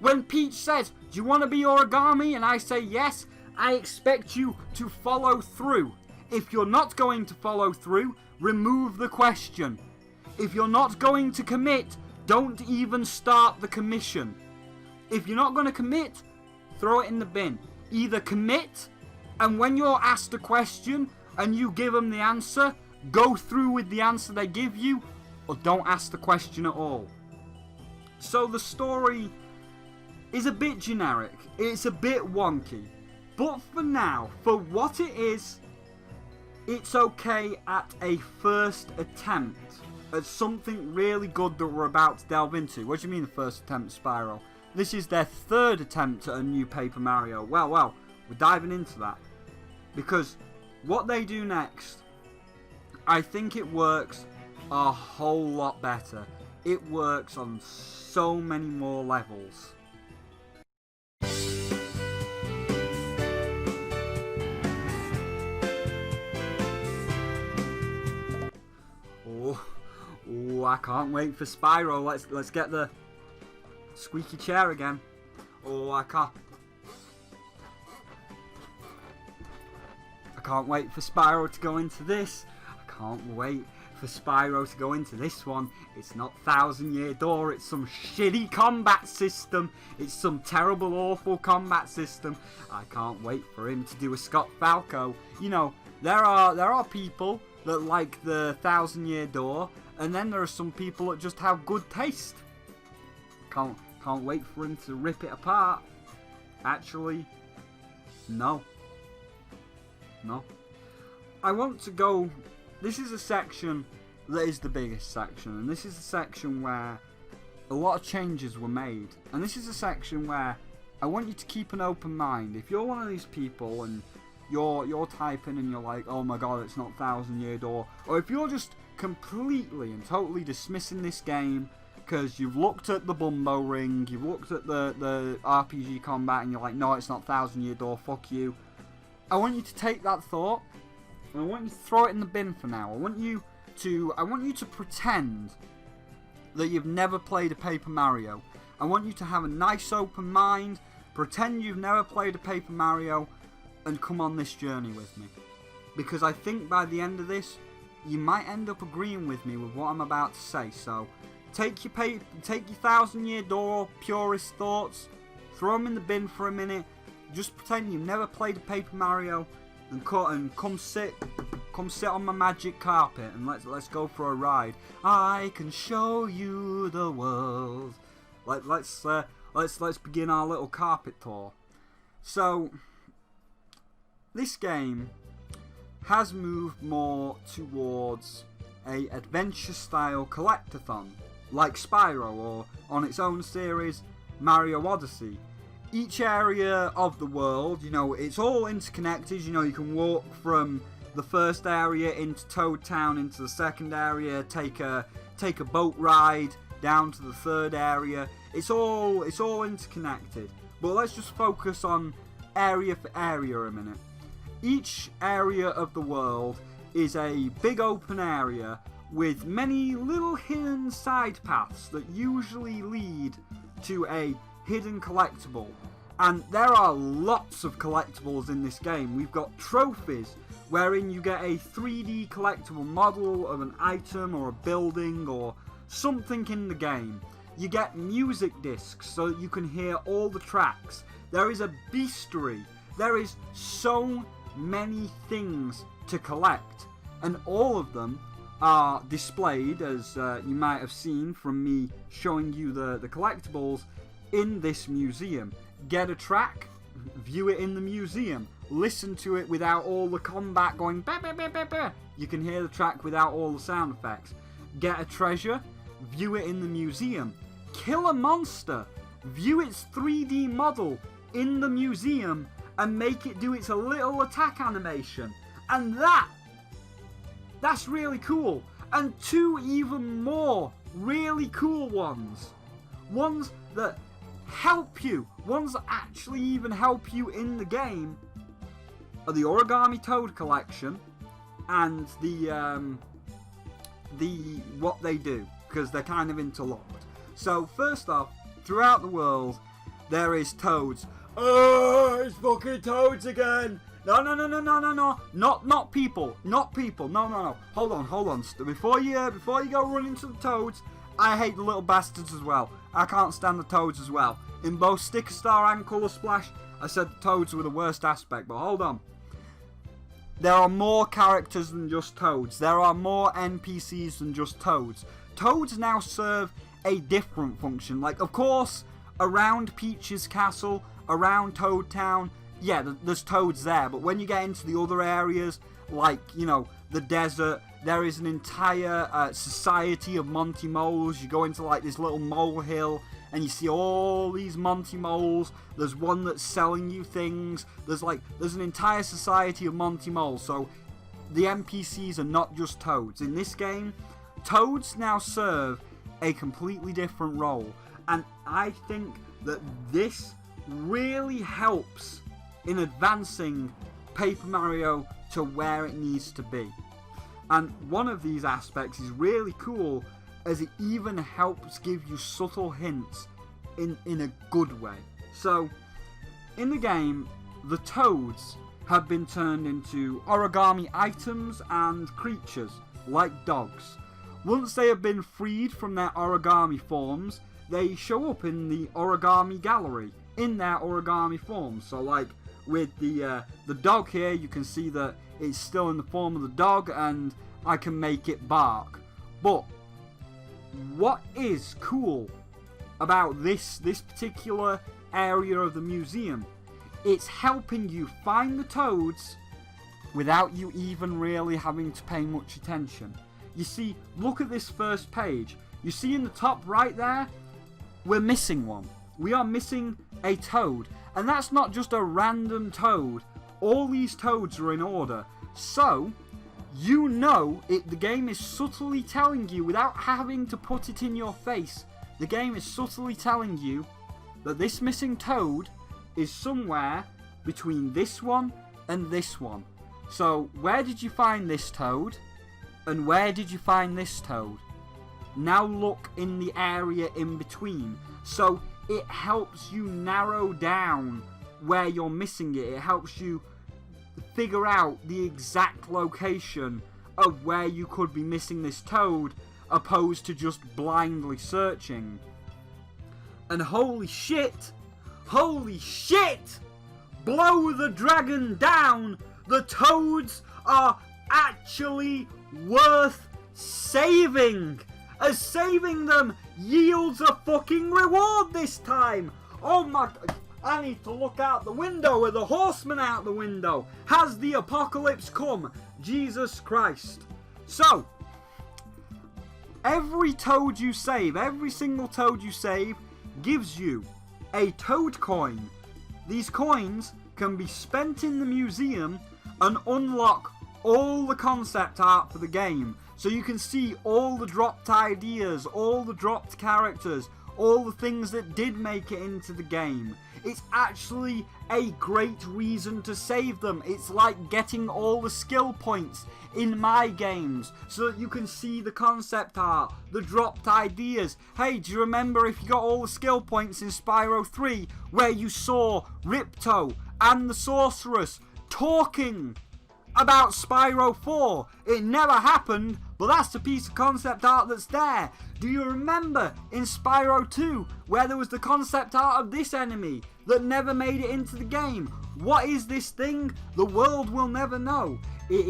When Peach says, do you want to be Origami? And I say yes, I expect you to follow through. If you're not going to follow through, remove the question. If you're not going to commit, don't even start the commission. If you're not going to commit, throw it in the bin. Either commit, and when you're asked a question and you give them the answer, go through with the answer they give you, or don't ask the question at all. So the story is a bit generic, it's a bit wonky, but for now, for what it is, it's okay at a first attempt at something really good that we're about to delve into. What do you mean the first attempt, Spyro? This is their third attempt at a new Paper Mario. Well, we're diving into that. Because what they do next, I think it works a whole lot better. It works on so many more levels. Oh, I can't wait for Spyro. Let's get the squeaky chair again. Oh, I can't wait for Spyro to go into this. I can't wait for Spyro to go into this one. It's not 1,000 Year Door, it's some shitty combat system. It's some terrible, awful combat system. I can't wait for him to do a Scott Falco. You know, there are people that like the 1,000 Year Door, and then there are some people that just have good taste. Can't wait for him to rip it apart. Actually, no. I want to go. This is a section that is the biggest section, and this is a section where a lot of changes were made, and this is a section where I want you to keep an open mind. If you're one of these people and you're typing and you're like, oh my god, it's not 1,000 Year Door, or if you're just completely and totally dismissing this game because you've looked at the Bumbo Ring, you've looked at the RPG combat, and you're like, no, it's not 1,000 Year Door, fuck you. I want you to take that thought, and I want you to throw it in the bin for now. I want you to pretend that you've never played a Paper Mario. I want you to have a nice open mind, pretend you've never played a Paper Mario, and come on this journey with me. Because I think by the end of this, you might end up agreeing with me with what I'm about to say. So, take your 1,000 Year Door purist thoughts, throw them in the bin for a minute, just pretend you've never played a Paper Mario, and come sit on my magic carpet, and let's go for a ride. I can show you the world. Let's begin our little carpet tour. So, this game has moved more towards a adventure-style collectathon, like Spyro, or on its own series, Mario Odyssey. Each area of the world, you know, it's all interconnected. You know, you can walk from the first area into Toad Town, into the second area, take a boat ride down to the third area. It's all interconnected. But let's just focus on area for area a minute. Each area of the world is a big open area with many little hidden side paths that usually lead to a hidden collectible. And there are lots of collectibles in this game. We've got trophies, wherein you get a 3D collectible model of an item or a building or something in the game. You get music discs so that you can hear all the tracks. There is a bestiary. There is so many things to collect, and all of them are displayed, as you might have seen from me showing you the collectibles, in this museum. Get a track, view it in the museum, listen to it without all the combat going bah, bah, bah, bah, bah. You can hear the track without all the sound effects. Get a treasure, view it in the museum. Kill a monster, view its 3D model in the museum and make it do its little attack animation. And that's really cool. And two even more really cool ones. Ones that help you, ones that actually even help you in the game, are the Origami Toad collection and the what they do, because they're kind of interlocked. So first off, throughout the world there is Toads. Oh, it's fucking toads again. No. Not people. No. Hold on. Before you go running to the toads, I hate the little bastards as well. I can't stand the toads as well. In both Sticker Star and Colour Splash, I said the toads were the worst aspect, but hold on. There are more characters than just toads. There are more NPCs than just toads. Toads now serve a different function. Like, of course, around Peach's castle, around Toad Town, yeah, there's toads there. But when you get into the other areas, like, you know, the desert, there is an entire society of Monty Moles. You go into, like, this little molehill, and you see all these Monty Moles. There's one that's selling you things. There's an entire society of Monty Moles. So the NPCs are not just toads. In this game, toads now serve a completely different role. And I think that this really helps in advancing Paper Mario to where it needs to be. And one of these aspects is really cool, as it even helps give you subtle hints in a good way. So, in the game, the toads have been turned into origami items and creatures, like dogs. Once they have been freed from their origami forms, they show up in the origami gallery, in their origami form. So, like, with the dog here, you can see that it's still in the form of the dog, and I can make it bark. But what is cool about this particular area of the museum? It's helping you find the toads without you even really having to pay much attention. You see, look at this first page. You see in the top right there, we're missing one. We are missing a toad. And that's not just a random toad. All these toads are in order. So, you know the game is subtly telling you, without having to put it in your face, the game is subtly telling you that this missing toad is somewhere between this one and this one. So, where did you find this toad? And where did you find this toad? Now look in the area in between. So, it helps you narrow down where you're missing it. It helps you figure out the exact location of where you could be missing this toad, opposed to just blindly searching. And holy shit, blow the dragon down, the toads are actually worth saving, as saving them yields a fucking reward this time. Oh my god, I need to look out the window. Are the horsemen out the window? Has the apocalypse come? Jesus Christ. So, every toad you save, every single toad you save, gives you a toad coin. These coins can be spent in the museum and unlock all the concept art for the game. So you can see all the dropped ideas, all the dropped characters, all the things that did make it into the game. It's actually a great reason to save them. It's like getting all the skill points in my games so that you can see the concept art, the dropped ideas. Hey, do you remember if you got all the skill points in Spyro 3 where you saw Ripto and the Sorceress talking about Spyro 4? It never happened, but that's the piece of concept art that's there. Do you remember in Spyro 2 where there was the concept art of this enemy that never made it into the game? What is this thing? The world will never know. It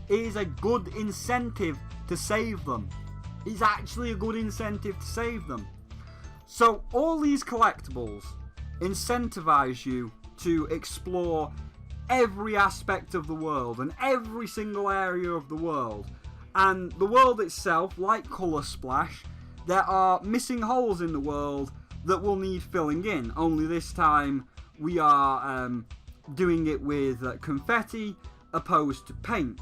is a good incentive to save them. It's actually a good incentive to save them. So all these collectibles incentivize you to explore every aspect of the world and every single area of the world. And the world itself, like Colour Splash, there are missing holes in the world that will need filling in. Only this time we are doing it with confetti opposed to paint.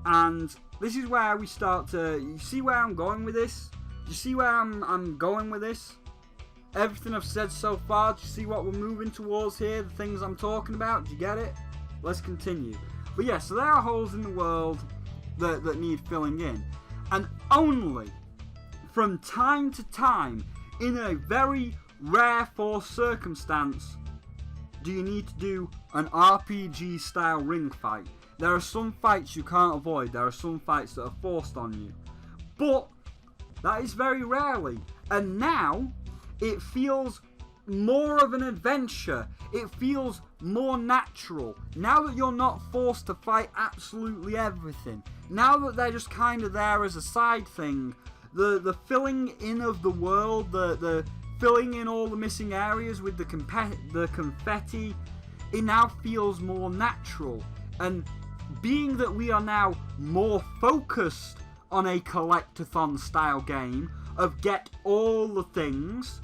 And this is where we start to... You see where I'm going with this? Do you see where I'm going with this? Everything I've said so far, do you see what we're moving towards here? The things I'm talking about? Do you get it? Let's continue. But yeah, so there are holes in the world that need filling in. And only from time to time, in a very rare force circumstance, do you need to do an RPG style ring fight. There are some fights you can't avoid, there are some fights that are forced on you. But that is very rarely. And now it feels more of an adventure. It feels more natural. Now that you're not forced to fight absolutely everything. Now that they're just kind of there as a side thing. The filling in of the world, the filling in all the missing areas with the confetti, it now feels more natural. And being that we are now more focused on a collectathon style game of get all the things,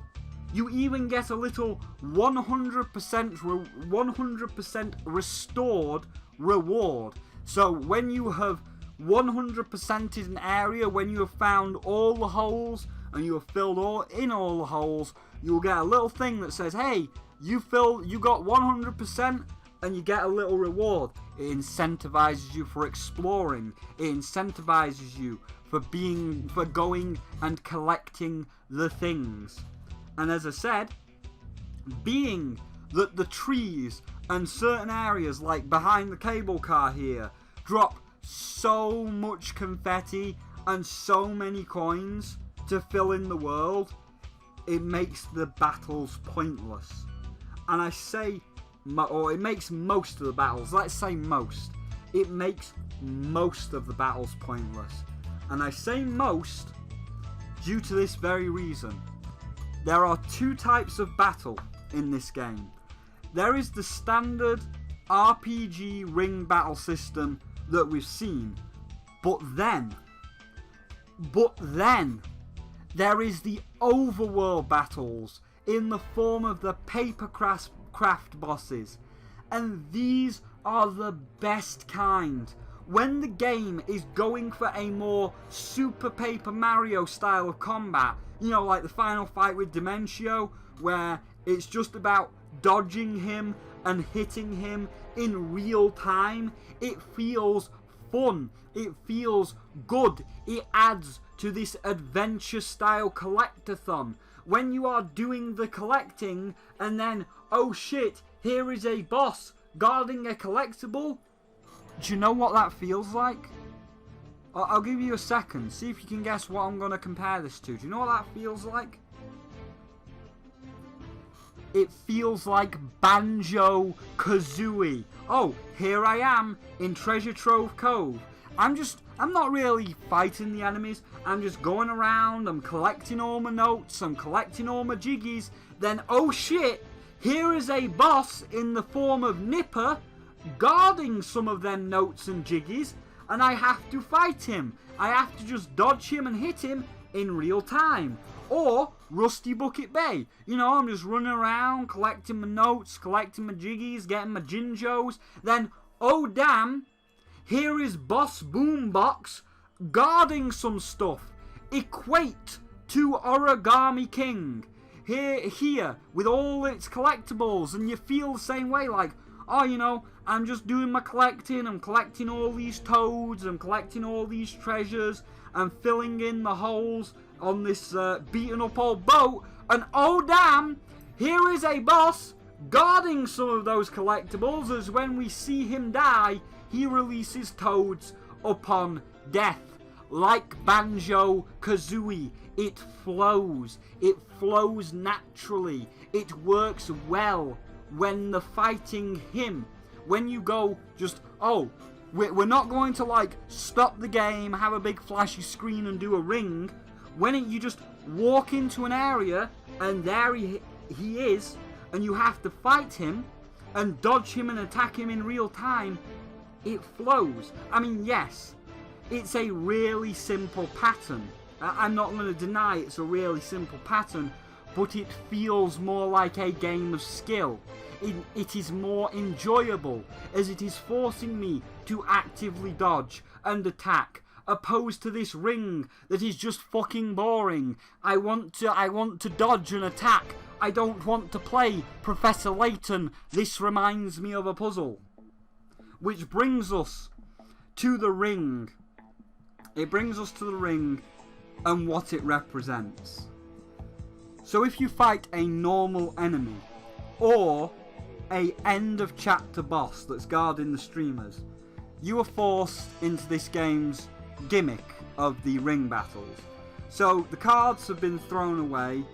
you even get a little 100% restored reward. So when you have 100%ed an area, when you have found all the holes and you have filled all the holes, you'll get a little thing that says, hey, you got 100% and you get a little reward. It incentivizes you for exploring. It incentivizes you for going and collecting the things. And as I said, being that the trees and certain areas like behind the cable car here drop so much confetti and so many coins to fill in the world, it makes the battles pointless. And I say, or it makes most of the battles, let's say most, it makes most of the battles pointless. And I say most due to this very reason. There are two types of battle in this game. There is the standard RPG ring battle system that we've seen, but then there is the overworld battles in the form of the paper craft bosses, and these are the best kind. When the game is going for a more Super Paper Mario style of combat, you know, like the final fight with Dimentio, where it's just about dodging him and hitting him in real time, it feels fun, it feels good, it adds to this adventure style collectathon. When you are doing the collecting and then, oh shit, here is a boss guarding a collectible, do you know what that feels like? I'll give you a second, see if you can guess what I'm going to compare this to. Do you know what that feels like? It feels like Banjo-Kazooie. Oh, here I am in Treasure Trove Cove. I'm not really fighting the enemies. I'm just going around, I'm collecting all my notes, I'm collecting all my jiggies. Then, oh shit, here is a boss in the form of Nipper guarding some of them notes and jiggies, and I have to fight him. I have to just dodge him and hit him in real time. Or Rusty Bucket Bay. You know, I'm just running around, collecting my notes, collecting my jiggies, getting my Jinjos. Then, oh damn, here is Boss Boombox guarding some stuff. Equate to Origami King. Here, with all its collectibles, and you feel the same way, like, oh, you know, I'm just doing my collecting, I'm collecting all these toads, I'm collecting all these treasures, I'm filling in the holes on this beaten up old boat, and oh damn, here is a boss guarding some of those collectibles, as when we see him die, he releases toads upon death. Like Banjo-Kazooie, it flows naturally, it works well when the fighting him. When you go just, oh, we're not going to like stop the game, have a big flashy screen and do a ring. When you just walk into an area and there he is, and you have to fight him and dodge him and attack him in real time, it flows. I mean, yes, it's a really simple pattern. I'm not going to deny it's a really simple pattern, but it feels more like a game of skill. It is more enjoyable, as it is forcing me to actively dodge and attack, opposed to this ring that is just fucking boring. I want to dodge and attack. I don't want to play Professor Layton. This reminds me of a puzzle. Which brings us to the ring. It brings us to the ring and what it represents. So if you fight a normal enemy, or a end of chapter boss that's guarding the streamers, you are forced into this game's gimmick of the ring battles. So the cards have been thrown away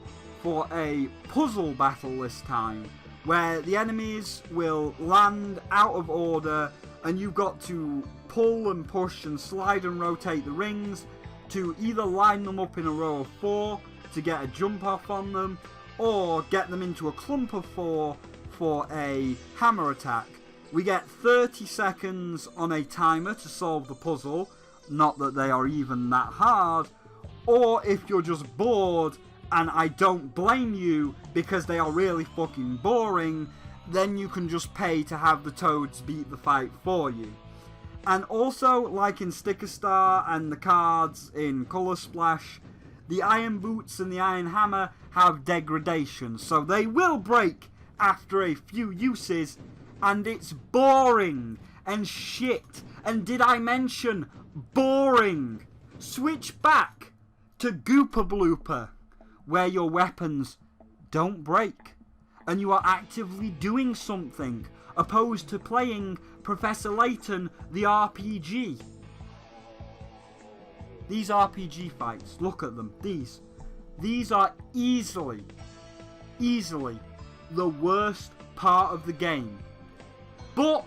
for a puzzle battle this time, where the enemies will land out of order and you've got to pull and push and slide and rotate the rings to either line them up in a row of 4 to get a jump off on them, or get them into a clump of 4 for a hammer attack. We get 30 seconds on a timer to solve the puzzle, not that they are even that hard, or if you're just bored, and I don't blame you because they are really fucking boring, then you can just pay to have the toads beat the fight for you. And also, like in Sticker Star and the cards in Colour Splash, the Iron Boots and the Iron Hammer have degradation, so they will break after a few uses, and it's boring and shit. And did I mention boring? Switch back to Gooper Blooper, where your weapons don't break and you are actively doing something, opposed to playing Professor Layton the RPG. These RPG fights, look at them. These are easily the worst part of the game. But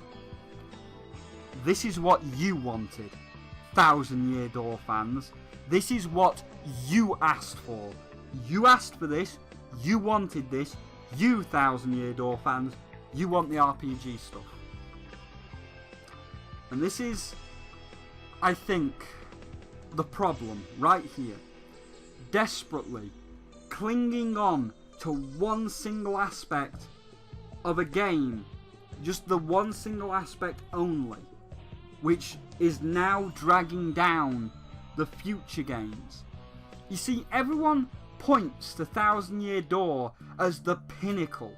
this is what you wanted, Thousand Year Door fans. This is what you asked for. You asked for this. You wanted this. You, Thousand Year Door fans, you want the RPG stuff. And this is, I think, the problem right here. Desperately clinging on to one single aspect of a game, just the one single aspect only, which is now dragging down the future games. You see, everyone points to Thousand Year Door as the pinnacle,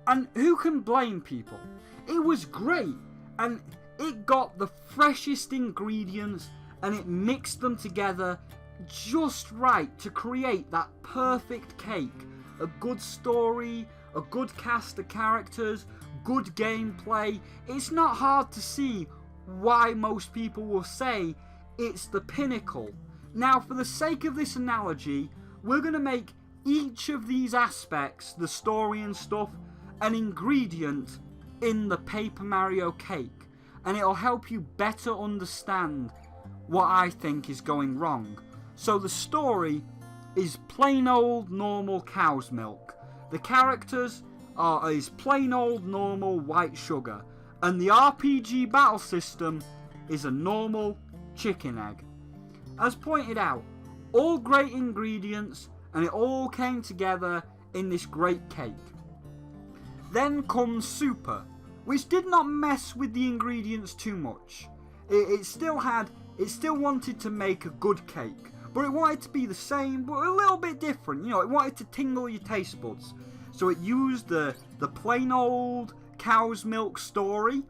and who can blame people? It was great, and it got the freshest ingredients and it mixed them together just right to create that perfect cake. A good story, a good cast of characters, good gameplay. It's not hard to see why most people will say it's the pinnacle. Now, for the sake of this analogy, we're going to make each of these aspects, the story and stuff, an ingredient in the Paper Mario cake, and it'll help you better understand what I think is going wrong. So the story is plain old normal cow's milk. The characters is plain old normal white sugar, and the RPG battle system is a normal chicken egg. As pointed out, all great ingredients, and it all came together in this great cake. Then comes Super, which did not mess with the ingredients too much. It still wanted to make a good cake, but it wanted to be the same, but a little bit different. You know, it wanted to tingle your taste buds. So it used the plain old cow's milk story.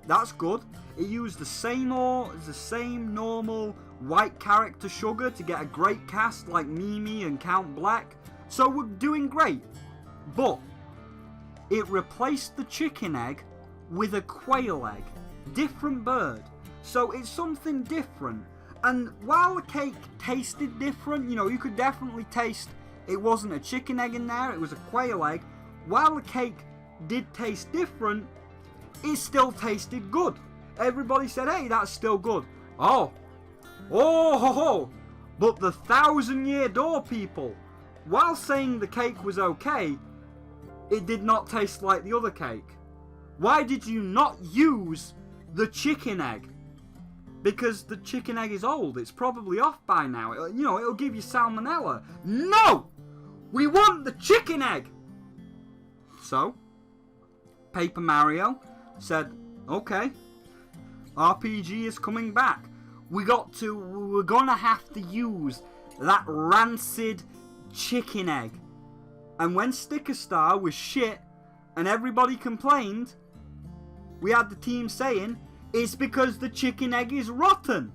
That's good. It used the same normal white character sugar to get a great cast like Mimi and Count Black. So we're doing great. But it replaced the chicken egg with a quail egg. Different bird. So it's something different. And while the cake tasted different, you know, you could definitely taste it wasn't a chicken egg in there, it was a quail egg. While the cake did taste different, it still tasted good. Everybody said, hey, that's still good. Oh, ho, ho. But the Thousand Year Door people, while saying the cake was okay, it did not taste like the other cake. Why did you not use the chicken egg? Because the chicken egg is old. It's probably off by now. It'll give you salmonella. No! We want the chicken egg! So, Paper Mario said, okay, RPG is coming back. We're gonna have to use that rancid chicken egg. And when Sticker Star was shit and everybody complained, we had the team saying, it's because the chicken egg is rotten.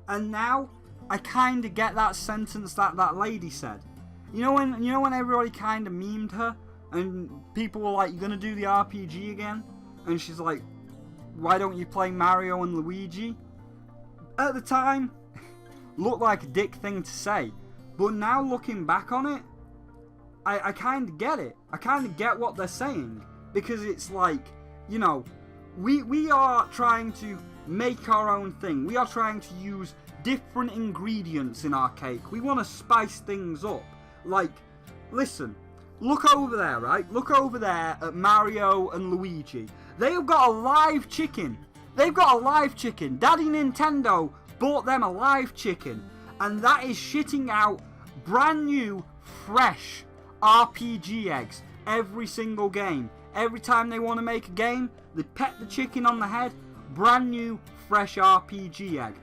And now I kind of get that sentence that lady said. You know when everybody kind of memed her And people were like, "You gonna do the RPG again?" And she's like, "Why don't you play Mario and Luigi?" At the time, looked like a dick thing to say. But now looking back on it, I kind of get it. I kind of get what they're saying. Because it's like, you know, we are trying to make our own thing. We are trying to use different ingredients in our cake. We want to spice things up. Like, listen, look over there, right? Look over there at Mario and Luigi. They have got a live chicken. They've got a live chicken. Daddy Nintendo bought them a live chicken. And that is shitting out brand new, fresh RPG eggs every single game. Every time they want to make a game, they pet the chicken on the head. Brand new, fresh RPG egg.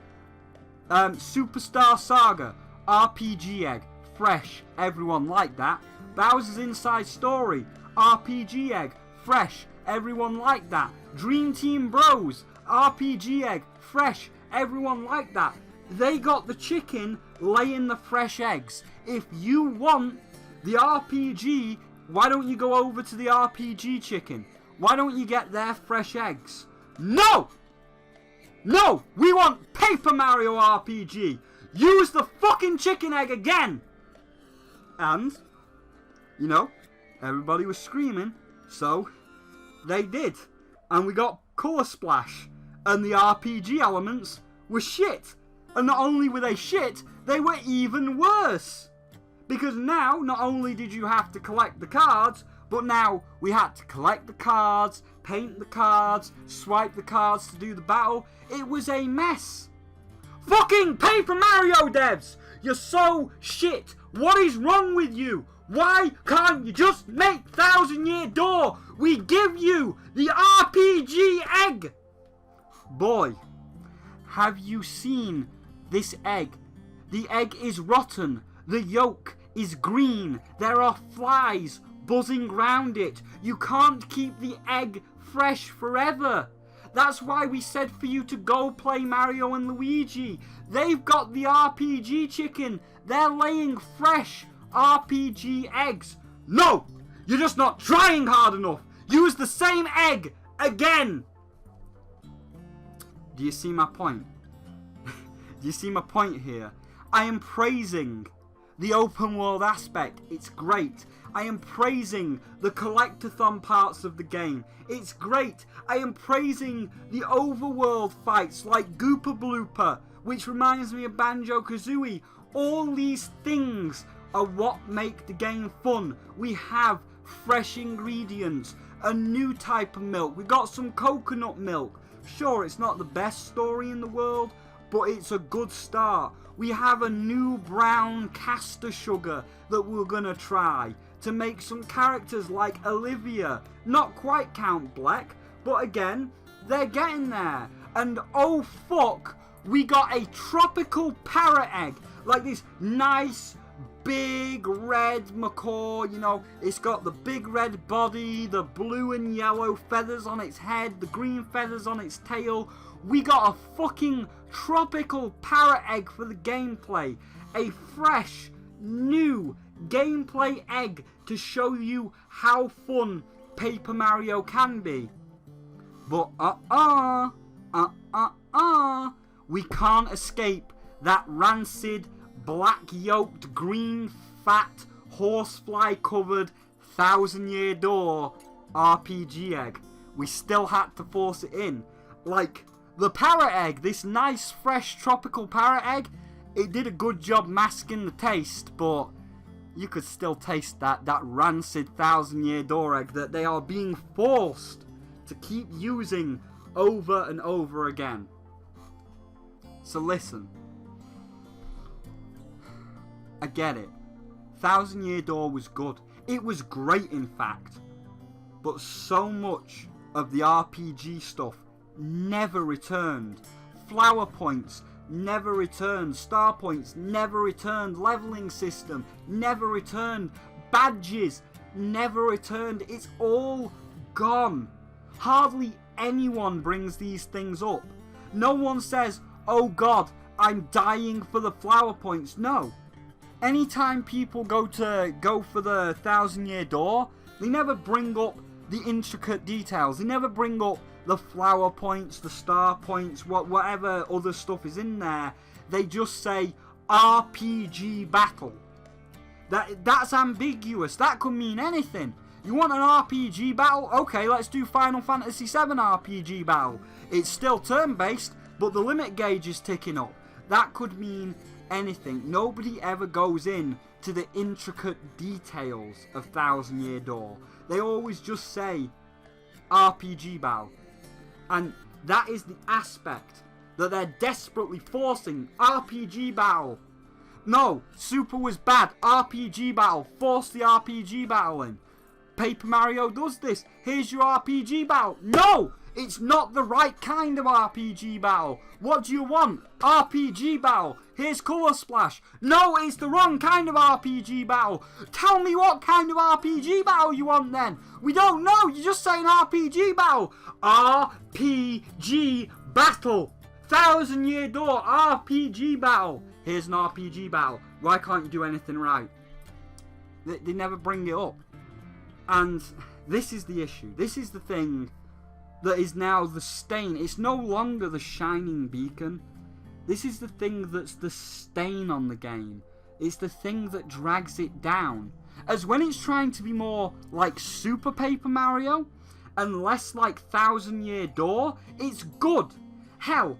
Superstar Saga, RPG egg. Fresh, everyone liked that. Bowser's Inside Story, RPG egg. Fresh, everyone liked that. Dream Team Bros, RPG egg. Fresh, everyone liked that. They got the chicken laying the fresh eggs. If you want the RPG, why don't you go over to the RPG chicken? Why don't you get their fresh eggs? No! No! We want Paper Mario RPG! Use the fucking chicken egg again! And, you know, everybody was screaming, so they did. And we got Colour Splash. And the RPG elements were shit. And not only were they shit, they were even worse. Because now, not only did you have to collect the cards, but now we had to collect the cards, paint the cards, swipe the cards to do the battle. It was a mess. Fucking Paper Mario devs! You're so shit! What is wrong with you? Why can't you just make 1,000 Year Door? We give you the RPG egg! Boy, have you seen this egg? The egg is rotten. The yolk is green. There are flies buzzing round it. You can't keep the egg fresh forever. That's why we said for you to go play Mario and Luigi. They've got the RPG chicken. They're laying fresh RPG eggs. No! You're just not trying hard enough. Use the same egg again. Do you see my point? Do you see my point here? I am praising the open world aspect. It's great. I am praising the collectathon parts of the game. It's great. I am praising the overworld fights like Goopa Blooper, which reminds me of Banjo-Kazooie. All these things are what make the game fun. We have fresh ingredients, a new type of milk. We got some coconut milk. Sure, it's not the best story in the world, but it's a good start. We have a new brown caster sugar that we're gonna try to make some characters like Olivia. Not quite Count Bleck, but again, they're getting there. And oh fuck, we got a tropical parrot egg. Like this nice, big red macaw, you know, it's got the big red body, the blue and yellow feathers on its head, the green feathers on its tail. We got a fucking tropical parrot egg for the gameplay. A fresh, new gameplay egg to show you how fun Paper Mario can be. But we can't escape that rancid, black-yolked, green, fat, horsefly covered 1,000 Year Door RPG egg. We still had to force it in. Like, the parrot egg, this nice, fresh, tropical parrot egg, it did a good job masking the taste, but you could still taste that rancid 1,000 Year Door egg that they are being forced to keep using over and over again. So listen, I get it. 1,000 Year Door was good. It was great, in fact. But so much of the RPG stuff never returned. Flower points never returned. Star points never returned. Leveling system never returned. Badges never returned. It's all gone. Hardly anyone brings these things up. No one says, oh god, I'm dying for the flower points. No. Anytime people go for the 1,000 Year Door, They never bring up the intricate details. They never bring up the flower points, the star points, whatever other stuff is in there. They just say RPG battle. That's ambiguous. That could mean anything. You want an RPG battle? Okay, let's do Final Fantasy VII RPG battle. It's still turn-based, but the limit gauge is ticking up. That could mean anything. Nobody ever goes in to the intricate details of Thousand Year Door. They always just say RPG battle. And that is the aspect that they're desperately forcing. RPG battle. No, Super was bad. RPG battle. Force the RPG battle in. Paper Mario does this. Here's your RPG battle. No! It's not the right kind of RPG battle. What do you want? RPG battle. Here's Color Splash. No, it's the wrong kind of RPG battle. Tell me what kind of RPG battle you want then. We don't know. You're just saying RPG battle. RPG battle. Thousand Year Door RPG battle. Here's an RPG battle. Why can't you do anything right? They never bring it up. And this is the issue. This is the thing that is now the stain. It's no longer the shining beacon. This is the thing that's the stain on the game. It's the thing that drags it down. As when it's trying to be more like Super Paper Mario and less like Thousand Year Door, it's good. Hell,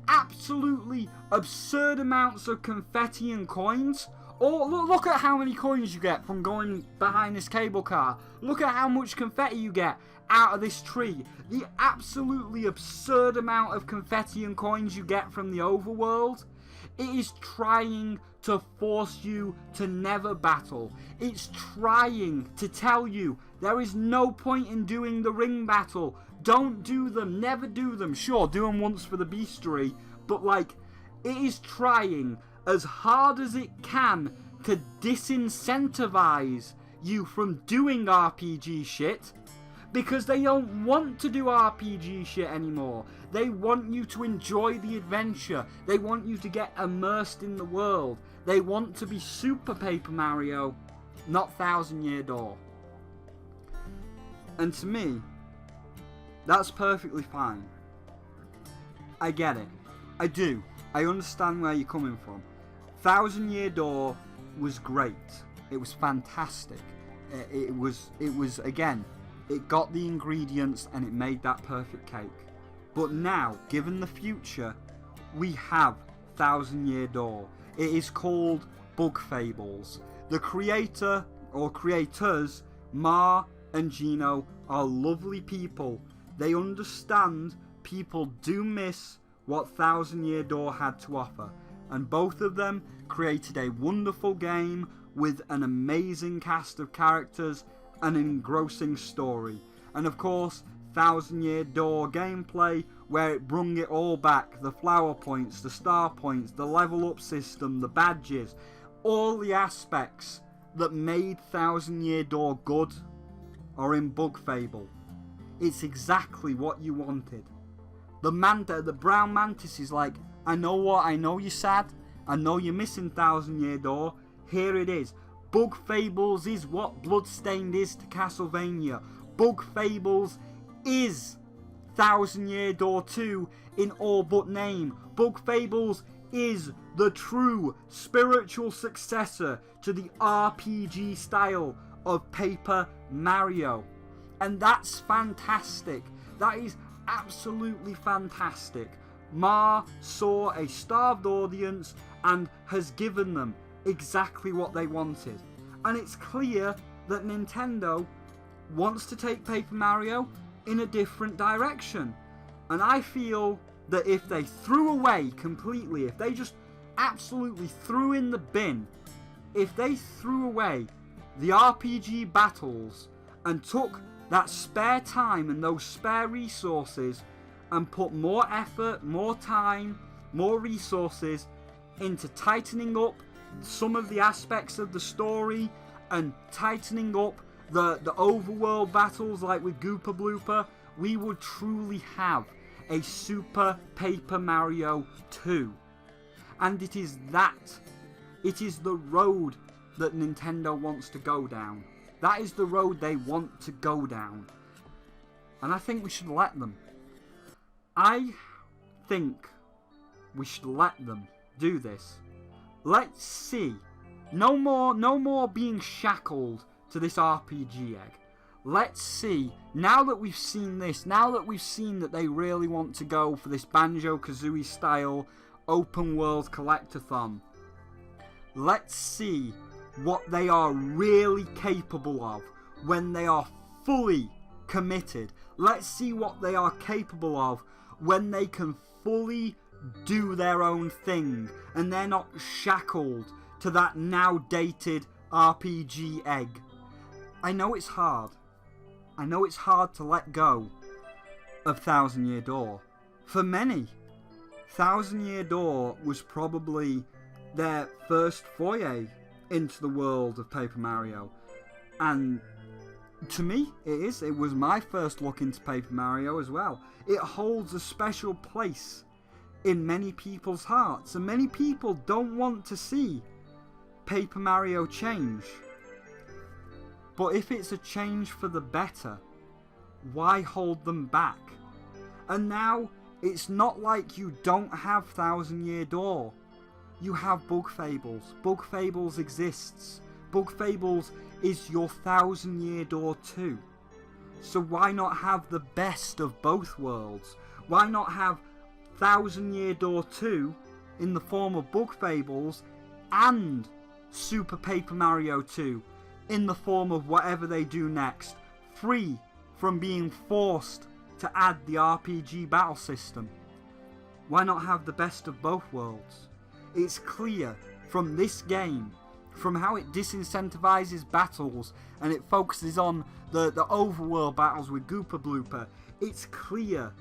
absolutely absurd amounts of confetti and coins. Or look at how many coins you get from going behind this cable car. Look at how much confetti you get out of this tree. The absolutely absurd amount of confetti and coins you get from the overworld. It is trying to force you to never battle. It's trying to tell you there is no point in doing the ring battle. Don't do them. Never do them. Sure, do them once for the beastery. But like, it is trying as hard as it can to disincentivize you from doing RPG shit, because they don't want to do RPG shit anymore. They want you to enjoy the adventure. They want you to get immersed in the world. They want to be Super Paper Mario, not Thousand Year Door. And to me, that's perfectly fine. I get it. I do. I understand where you're coming from. Thousand Year Door was great. It was fantastic. It was again, it got the ingredients and it made that perfect cake. But now, given the future, we have Thousand Year Door. It is called Bug Fables. The creator or creators, Ma and Gino, are lovely people. They understand people do miss what Thousand Year Door had to offer. And both of them created a wonderful game with an amazing cast of characters and an engrossing story. And of course, Thousand Year Door gameplay, where it brung it all back. The flower points, the star points, the level up system, the badges. All the aspects that made Thousand Year Door good are in Bug Fable. It's exactly what you wanted. The brown mantis is like, I know you're sad. I know you're missing Thousand Year Door. Here it is. Bug Fables is what Bloodstained is to Castlevania. Bug Fables is Thousand Year Door 2 in all but name. Bug Fables is the true spiritual successor to the RPG style of Paper Mario. And that's fantastic. That is absolutely fantastic. Ma saw a starved audience and has given them exactly what they wanted. And it's clear that Nintendo wants to take Paper Mario in a different direction. And I feel that if they threw away completely, if they just absolutely threw in the bin, if they threw away the RPG battles and took that spare time and those spare resources and put more effort, more time, more resources into tightening up some of the aspects of the story and tightening up the overworld battles like with Goopa Blooper, we would truly have a Super Paper Mario 2. And it is the road that Nintendo wants to go down. That is the road they want to go down. And I think we should let them. I think we should let them do this. Let's see. No more being shackled to this RPG egg. Let's see, now that we've seen this, now that we've seen that they really want to go for this Banjo-Kazooie style open world collectathon, let's see what they are really capable of when they are fully committed. Let's see what they are capable of when they can fully do their own thing and they're not shackled to that now dated RPG egg. I know it's hard. I know it's hard to let go of Thousand Year Door. For many, Thousand Year Door was probably their first foray into the world of Paper Mario. And to me, it was my first look into Paper Mario as well. It holds a special place in many people's hearts. And many people don't want to see Paper Mario change. But if it's a change for the better, why hold them back? And now, it's not like you don't have Thousand Year Door. You have Bug Fables. Bug Fables exists. Bug Fables is your Thousand Year Door too. So why not have the best of both worlds? Why not have Thousand Year Door 2 in the form of Bug Fables and Super Paper Mario 2 in the form of whatever they do next, free from being forced to add the RPG battle system? Why not have the best of both worlds? It's clear from this game, from how it disincentivizes battles and it focuses on the overworld battles with Goopa Blooper, it's clear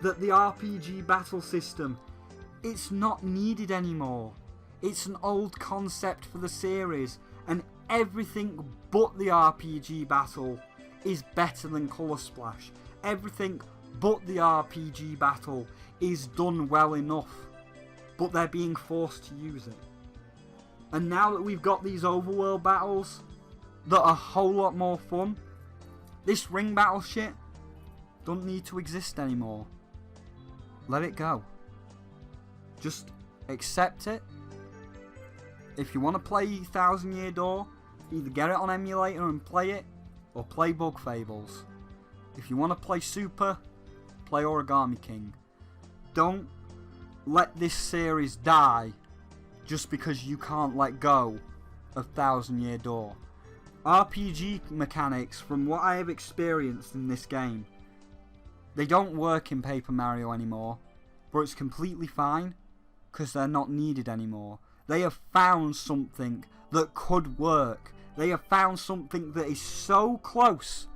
that the RPG battle system, it's not needed anymore. It's an old concept for the series, and everything but the RPG battle is better than Colour Splash. Everything but the RPG battle is done well enough, but they're being forced to use it. And now that we've got these overworld battles that are a whole lot more fun, this ring battle shit don't need to exist anymore. Let it go. Just accept it. If you want to play Thousand Year Door, either get it on emulator and play it, or play Bug Fables. If you want to play Super, play Origami King. Don't let this series die just because you can't let go of Thousand Year Door. RPG mechanics, from what I have experienced in this game, they don't work in Paper Mario anymore, but it's completely fine because they're not needed anymore. They have found something that could work. They have found something that is so close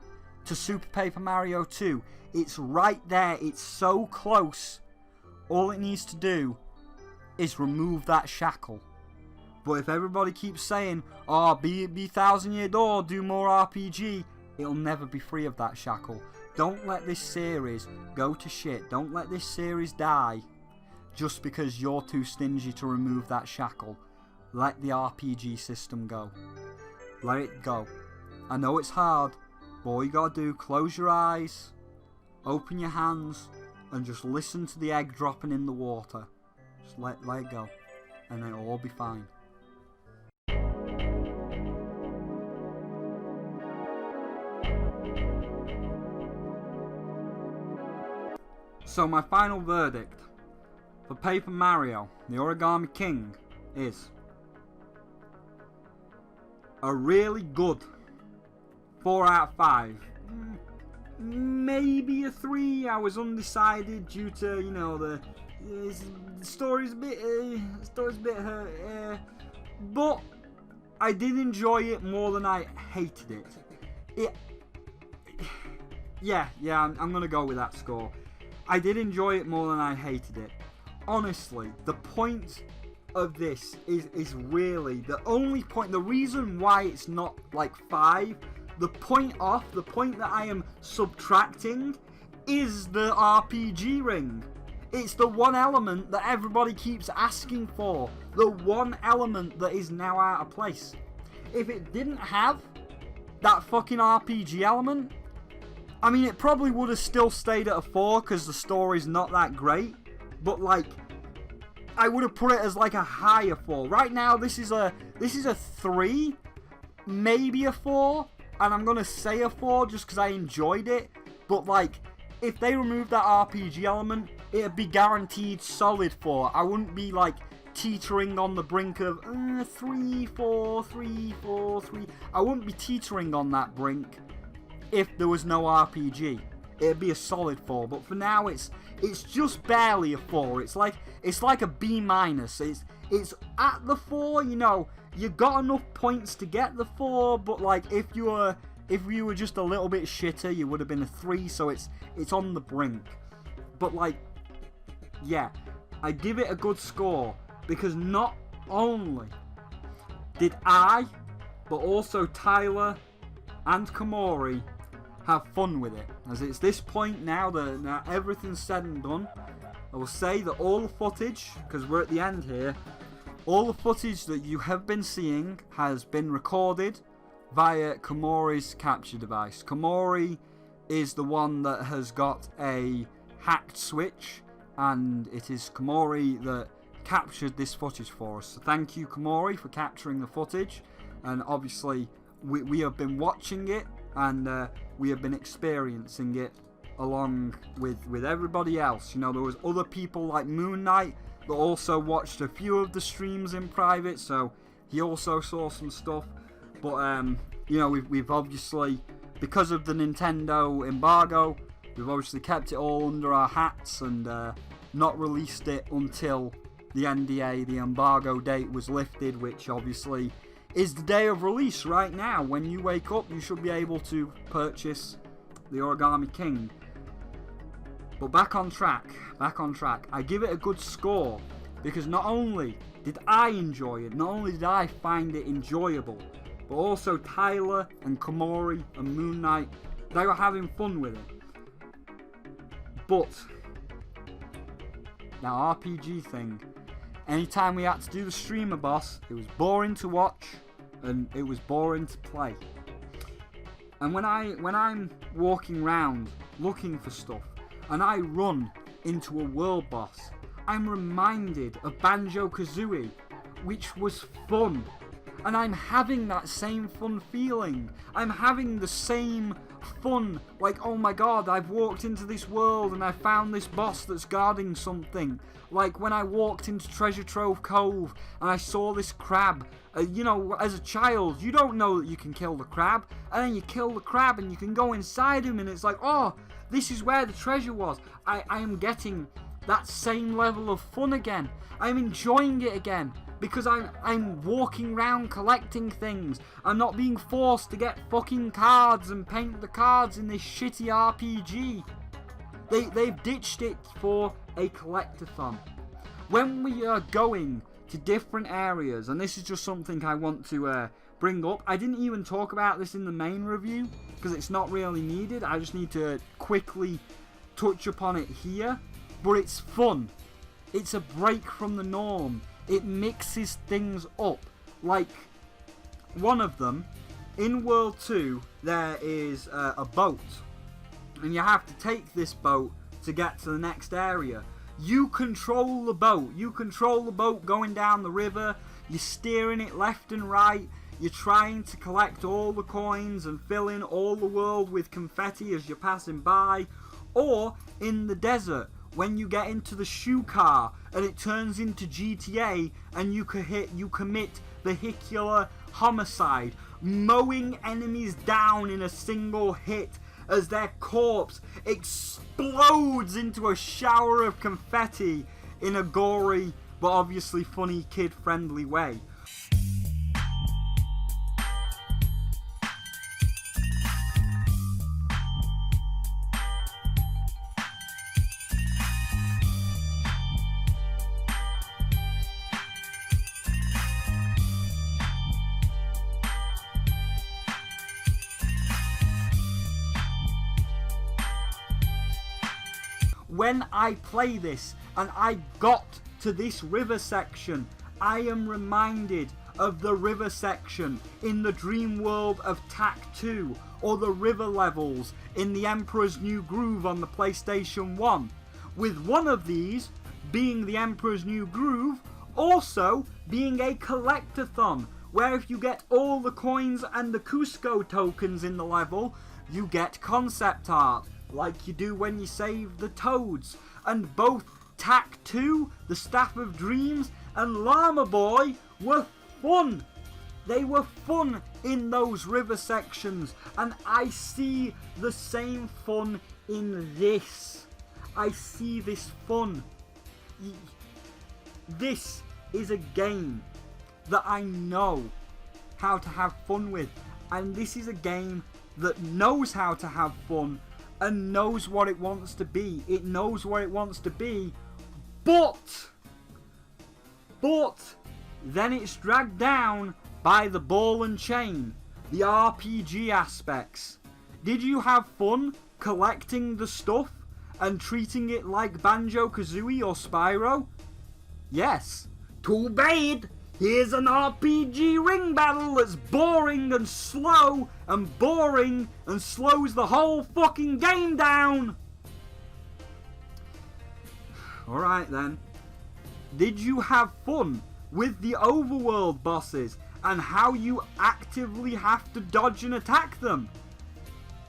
to Super Paper Mario 2. It's right there. It's so close. All it needs to do is remove that shackle. But if everybody keeps saying, oh, be Thousand Year Door, do more RPG, it'll never be free of that shackle. Don't let this series go to shit. Don't let this series die just because you're too stingy to remove that shackle. Let the RPG system go. Let it go. I know it's hard, but all you gotta do, close your eyes, open your hands, and just listen to the egg dropping in the water. Just let it go, and then it'll all be fine. So my final verdict for Paper Mario, the Origami King, is a really good 4 out of 5. Maybe a 3. I was undecided due to, you know, the story's a bit hurt. But I did enjoy it more than I hated it. Yeah, I'm gonna go with that score. I did enjoy it more than I hated it. Honestly, the point of this is really the only point, the reason why it's not like 5, the point that I am subtracting is the RPG ring. It's the one element that everybody keeps asking for, the one element that is now out of place. If it didn't have that fucking RPG element, I mean, it probably would have still stayed at a 4 because the story's not that great, but like, I would have put it as like a higher 4. Right now, this is a 3, maybe a 4, and I'm gonna say a 4 just because I enjoyed it. But like, if they removed that RPG element, it'd be guaranteed solid 4. I wouldn't be like teetering on the brink of 3, 4, 3, 4, 3. I wouldn't be teetering on that brink if there was no RPG. It'd be a solid 4. But for now, it's just barely a 4. It's like a B minus. It's at the 4. You know, you got enough points to get the 4. But like, if you were just a little bit shitter, you would have been a 3. So it's on the brink. But like, yeah, I give it a good score because not only did I, but also Tyler and Komori have fun with it. As it's this point now that now everything's said and done, I will say that all the footage, because we're at the end here, all the footage that you have been seeing has been recorded via Komori's capture device. Komori is the one that has got a hacked switch, and it is Komori that captured this footage for us. So thank you, Komori, for capturing the footage. And obviously we have been watching it, and we have been experiencing it along with everybody else. You know, there was other people like Moon Knight that also watched a few of the streams in private, so he also saw some stuff. But you know, we've obviously, because of the Nintendo embargo, we've obviously kept it all under our hats and not released it until the NDA, the embargo date, was lifted, which obviously is the day of release right now. When you wake up, you should be able to purchase the Origami King. But back on track. I give it a good score because not only did I enjoy it, not only did I find it enjoyable, but also Tyler and Komori and Moon Knight, they were having fun with it. But that RPG thing, anytime we had to do the streamer boss, it was boring to watch and it was boring to play. And when I'm walking around looking for stuff and I run into a world boss, I'm reminded of Banjo-Kazooie, which was fun. And I'm having that same fun feeling. I'm having the same fun, like, oh my god, I've walked into this world and I found this boss that's guarding something. Like when I walked into Treasure Trove Cove and I saw this crab. You know, as a child, you don't know that you can kill the crab, and then you kill the crab and you can go inside him and it's like, oh, this is where the treasure was. I am getting that same level of fun again. I'm enjoying it again because I'm walking around collecting things. I'm not being forced to get fucking cards and paint the cards in this shitty RPG. They've ditched it for a collectathon. When we are going to different areas, and this is just something I want to bring up. I didn't even talk about this in the main review because it's not really needed. I just need to quickly touch upon it here. But it's fun. It's a break from the norm. It mixes things up. Like, one of them, in World 2, there is a boat. And you have to take this boat to get to the next area. You control the boat. You control the boat going down the river. You're steering it left and right. You're trying to collect all the coins and fill in all the world with confetti as you're passing by. Or in the desert, when you get into the shoe car and it turns into GTA and you commit vehicular homicide, mowing enemies down in a single hit as their corpse explodes into a shower of confetti in a gory but obviously funny kid-friendly way. When I play this and I got to this river section, I am reminded of the river section in the dream world of Tak 2, or the river levels in the Emperor's New Groove on the PlayStation 1, with one of these being the Emperor's New Groove also being a collectathon, where if you get all the coins and the Cusco tokens in the level, you get concept art, like you do when you save the Toads. And both Tak 2, the Staff of Dreams, and Llama Boy were fun. They were fun in those river sections, and I see the same fun in this. I see this fun. This is a game that I know how to have fun with, and this is a game that knows how to have fun and knows what it wants to be. It knows what it wants to be, but then it's dragged down by the ball and chain, the RPG aspects. Did you have fun collecting the stuff and treating it like Banjo-Kazooie or Spyro? Yes. Too bad. Here's an RPG ring battle that's boring and slow and boring and slows the whole fucking game down. Alright then. Did you have fun with the overworld bosses and how you actively have to dodge and attack them?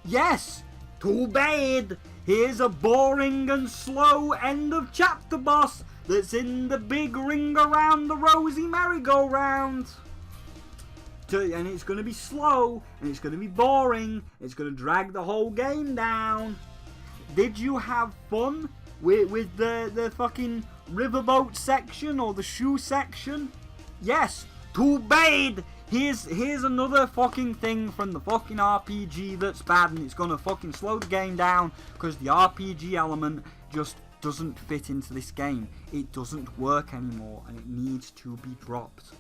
Yes. Too bad. Here's a boring and slow end of chapter boss that's in the big ring around the rosy merry-go-round. And it's going to be slow, and it's going to be boring, it's going to drag the whole game down. Did you have fun with the fucking riverboat section or the shoe section? Yes. Too bad. Here's another fucking thing from the fucking RPG that's bad, and it's going to fucking slow the game down because the RPG element just doesn't fit into this game. It doesn't work anymore, and it needs to be dropped.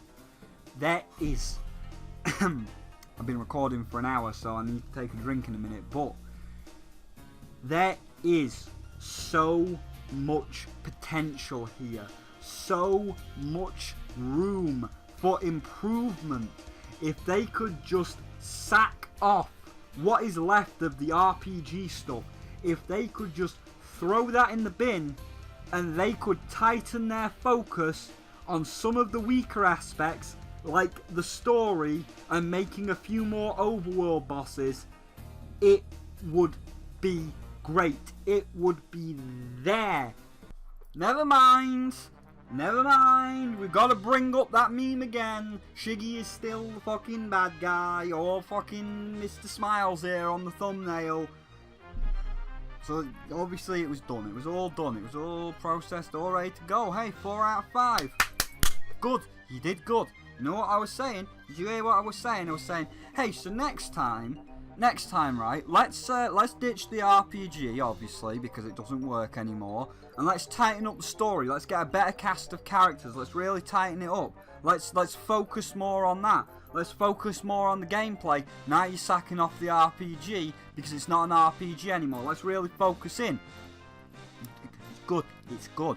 There is I've been recording for an hour, so I need to take a drink in a minute, but there is so much potential here, so much room for improvement. If they could just sack off what is left of the RPG stuff, if they could just throw that in the bin, and they could tighten their focus on some of the weaker aspects, like the story and making a few more overworld bosses, it would be great. It would be there. Never mind, we've got to bring up that meme again. Shiggy is still the fucking bad guy, or fucking Mr. Smiles here on the thumbnail. So obviously it was done. It was all done. It was all processed, all ready to go. Hey, 4 out of 5. Good. You did good. You know what I was saying? Did you hear what I was saying? I was saying, hey, so next time, right? Let's ditch the RPG, obviously, because it doesn't work anymore, and let's tighten up the story. Let's get a better cast of characters. Let's really tighten it up. Let's focus more on that. Let's focus more on the gameplay. Now you're sacking off the RPG because it's not an RPG anymore. Let's really focus in. It's good. It's good.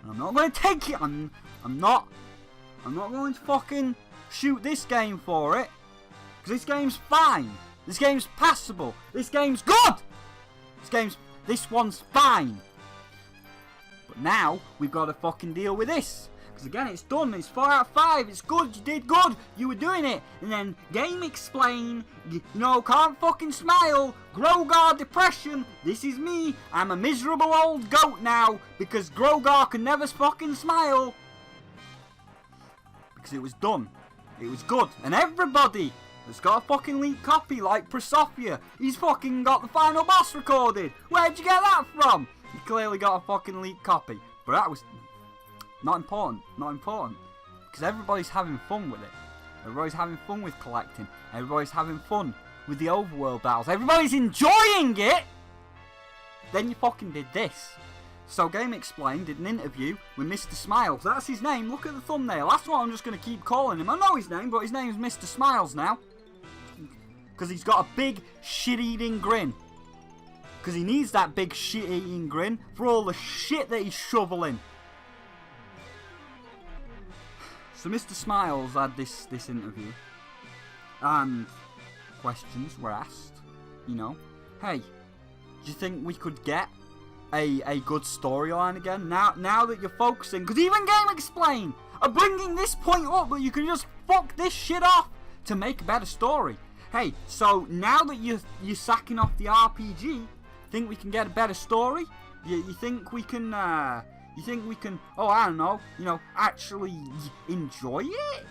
And I'm not going to take it. I'm not going to fucking shoot this game for it, because this game's fine. This game's passable. This game's good. This one's fine. But now we've got to fucking deal with this. Because again, it's done. It's 4 out of 5. It's good. You did good. You were doing it. And then Game Explain. You know, can't fucking smile. Grogar depression. This is me. I'm a miserable old goat now because Grogar can never fucking smile. Because it was done. It was good. And everybody has got a fucking leaked copy, like Prosophia. He's fucking got the final boss recorded. Where'd you get that from? You clearly got a fucking leaked copy. But that was not important. Not important. Because everybody's having fun with it. Everybody's having fun with collecting. Everybody's having fun with the overworld battles. Everybody's enjoying it. Then you fucking did this. So Game Explain did an interview with Mr. Smiles. That's his name. Look at the thumbnail. That's what I'm just going to keep calling him. I know his name, but his name's Mr. Smiles now. Because he's got a big shit-eating grin. Because he needs that big shit-eating grin for all the shit that he's shoveling. So Mr. Smiles had this interview, and questions were asked. You know, hey, do you think we could get a good storyline again? Now that you're focusing, because even Game Explain are bringing this point up that you can just fuck this shit off to make a better story. Hey, so now that you're sacking off the RPG, think we can get a better story? You think we can? You think we can? Oh, I don't know. You know, actually enjoy it?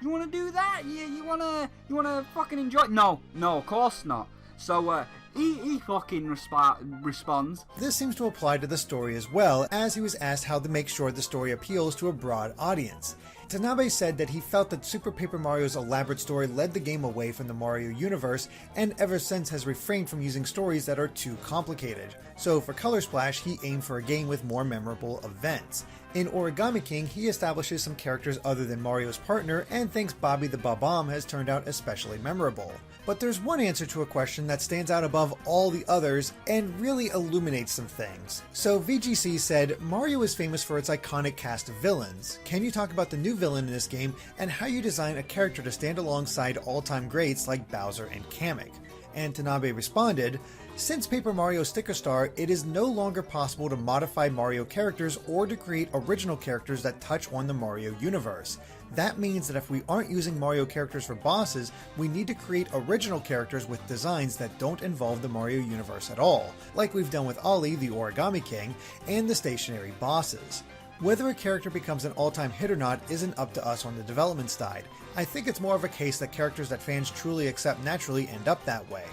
You want to do that? You wanna fucking enjoy it? No, of course not. So he fucking responds. This seems to apply to the story as well, as he was asked how to make sure the story appeals to a broad audience. Tanabe said that he felt that Super Paper Mario's elaborate story led the game away from the Mario universe, and ever since has refrained from using stories that are too complicated. So for Color Splash, he aimed for a game with more memorable events. In Origami King, he establishes some characters other than Mario's partner, and thinks Bobby the Bob-omb has turned out especially memorable. But there's one answer to a question that stands out above all the others and really illuminates some things. So VGC said, Mario is famous for its iconic cast of villains. Can you talk about the new villain in this game and how you design a character to stand alongside all-time greats like Bowser and Kamek? And Tanabe responded, since Paper Mario Sticker Star, it is no longer possible to modify Mario characters or to create original characters that touch on the Mario universe. That means that if we aren't using Mario characters for bosses, we need to create original characters with designs that don't involve the Mario universe at all, like we've done with Ollie, the Origami King, and the stationary bosses. Whether a character becomes an all-time hit or not isn't up to us on the development side. I think it's more of a case that characters that fans truly accept naturally end up that way.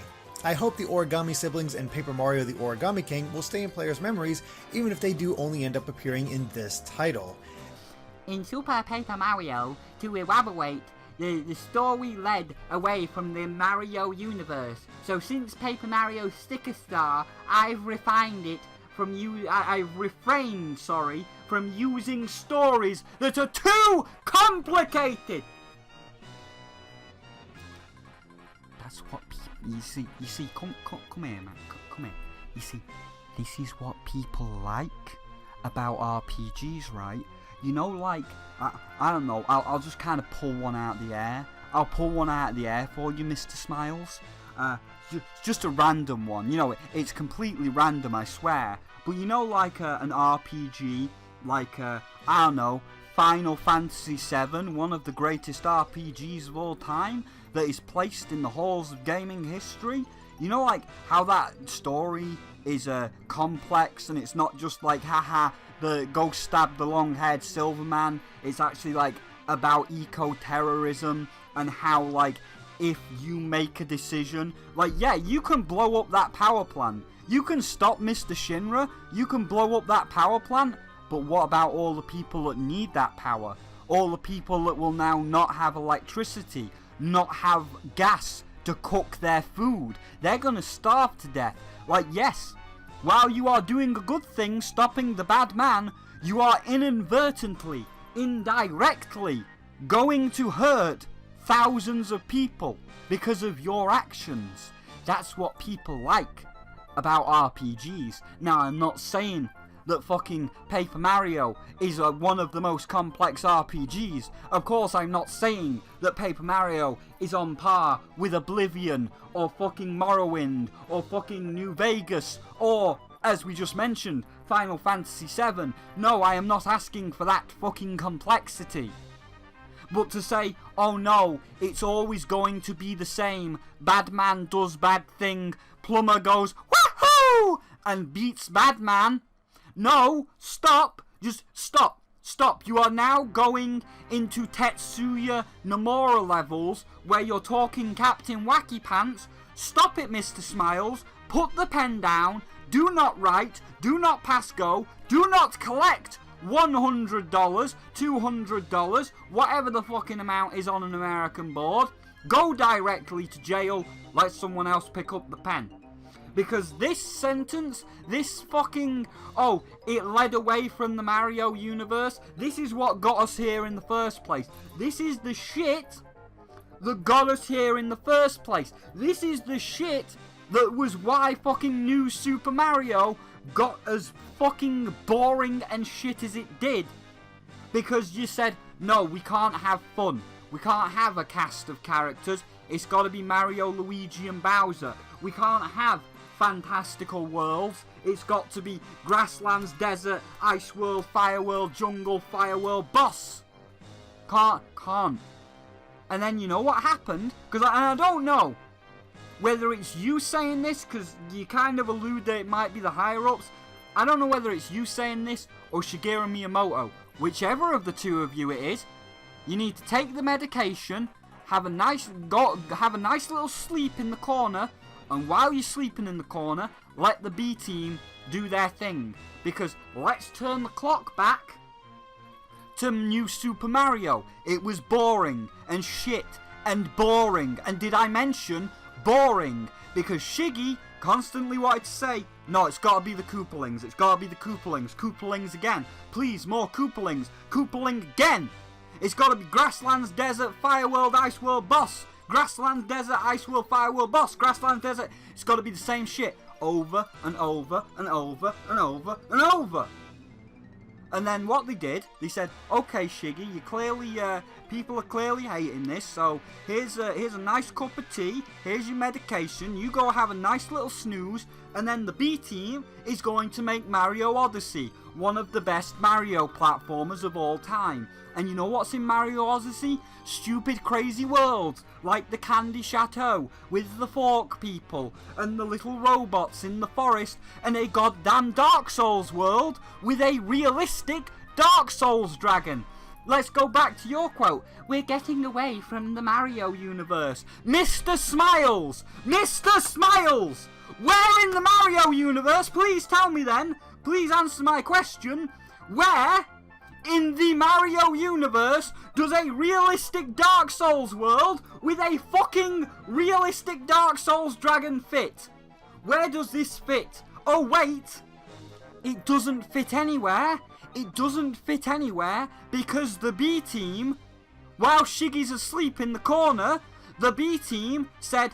I hope the Origami siblings and Paper Mario the Origami King will stay in players' memories, even if they do only end up appearing in this title. In Super Paper Mario, to elaborate, the story led away from the Mario universe. So since Paper Mario Sticker Star, I've refrained from using stories that are too complicated. That's what people, you see, come here, man, come here. You see, this is what people like about RPGs, right? You know, like, I don't know, I'll just kind of pull one out of the air. I'll pull one out of the air for you, Mr. Smiles. Just a random one, you know, it's completely random, I swear. But you know, like an RPG, like, I don't know, Final Fantasy VII, one of the greatest RPGs of all time, that is placed in the halls of gaming history. You know, like, how that story is complex, and it's not just like, haha, the go stab the long-haired Silverman. It's actually, like, about eco-terrorism, and how, like, if you make a decision, like, yeah, you can blow up that power plant. You can stop Mr. Shinra. You can blow up that power plant. But what about all the people that need that power? All the people that will now not have electricity, not have gas to cook their food. They're gonna starve to death. Like, yes, while you are doing a good thing, stopping the bad man, you are inadvertently, indirectly, going to hurt thousands of people because of your actions. That's what people like about RPGs. Now, I'm not saying that fucking Paper Mario is one of the most complex RPGs. Of course, I'm not saying that Paper Mario is on par with Oblivion, or fucking Morrowind, or fucking New Vegas, or, as we just mentioned, Final Fantasy VII. No, I am not asking for that fucking complexity. But to say, oh no, it's always going to be the same, bad man does bad thing, plumber goes, woohoo, and beats bad man. No, stop, just stop, you are now going into Tetsuya Nomura levels, where you're talking Captain Wacky Pants. Stop it, Mr. Smiles, put the pen down, do not write, do not pass go, do not collect $100, $200, whatever the fucking amount is on an American board. Go directly to jail, let someone else pick up the pen. Because this sentence, this fucking, oh, it led away from the Mario universe, this is what got us here in the first place. This is the shit that got us here in the first place. This is the shit that was why fucking New Super Mario got as fucking boring and shit as it did. Because you said, no, we can't have fun. We can't have a cast of characters. It's got to be Mario, Luigi and Bowser. We can't have fantastical worlds. It's got to be grasslands, desert, ice world, fire world, jungle, fire world, boss. Can't. And then you know what happened? Because I don't know whether it's you saying this, because you kind of allude that it might be the higher-ups. I don't know whether it's you saying this or Shigeru Miyamoto. Whichever of the two of you it is, you need to take the medication, have a nice little sleep in the corner, and while you're sleeping in the corner, let the B team do their thing. Because let's turn the clock back to New Super Mario. It was boring and shit and boring. And did I mention boring? Because Shiggy constantly wanted to say, no, it's got to be the Koopalings. It's got to be the Koopalings. Koopalings again. Please, more Koopalings. Koopaling again. It's got to be Grasslands, Desert, Fire World, Ice World, Boss. Grasslands, Desert, Ice World, Fire World, Boss. Grasslands, Desert. It's got to be the same shit over and over and over and over and over. And then what they did, they said, okay, Shiggy, you clearly, people are clearly hating this, so here's a nice cup of tea, here's your medication, you go have a nice little snooze, and then the B team is going to make Mario Odyssey, one of the best Mario platformers of all time. And you know what's in Mario Odyssey? Stupid crazy worlds, like the Candy Chateau, with the fork people, and the little robots in the forest, and a goddamn Dark Souls world, with a realistic Dark Souls dragon. Let's go back to your quote. We're getting away from the Mario universe. Mr. Smiles! Mr. Smiles! Where in the Mario universe? Please tell me then. Please answer my question. Where in the Mario universe does a realistic Dark Souls world with a fucking realistic Dark Souls dragon fit? Where does this fit? Oh wait, it doesn't fit anywhere. It doesn't fit anywhere because the B team, while Shiggy's asleep in the corner, the B team said,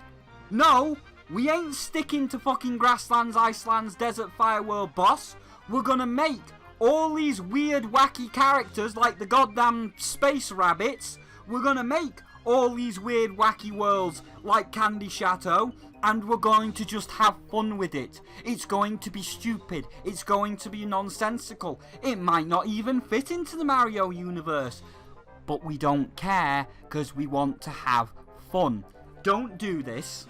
no, we ain't sticking to fucking Grasslands, Icelands, Desert, Fire World, Boss. We're gonna make all these weird wacky characters like the goddamn space rabbits. We're gonna make all these weird wacky worlds like Candy Chateau, and we're going to just have fun with it. It's going to be stupid. It's going to be nonsensical. It might not even fit into the Mario universe. But we don't care because we want to have fun. Don't do this.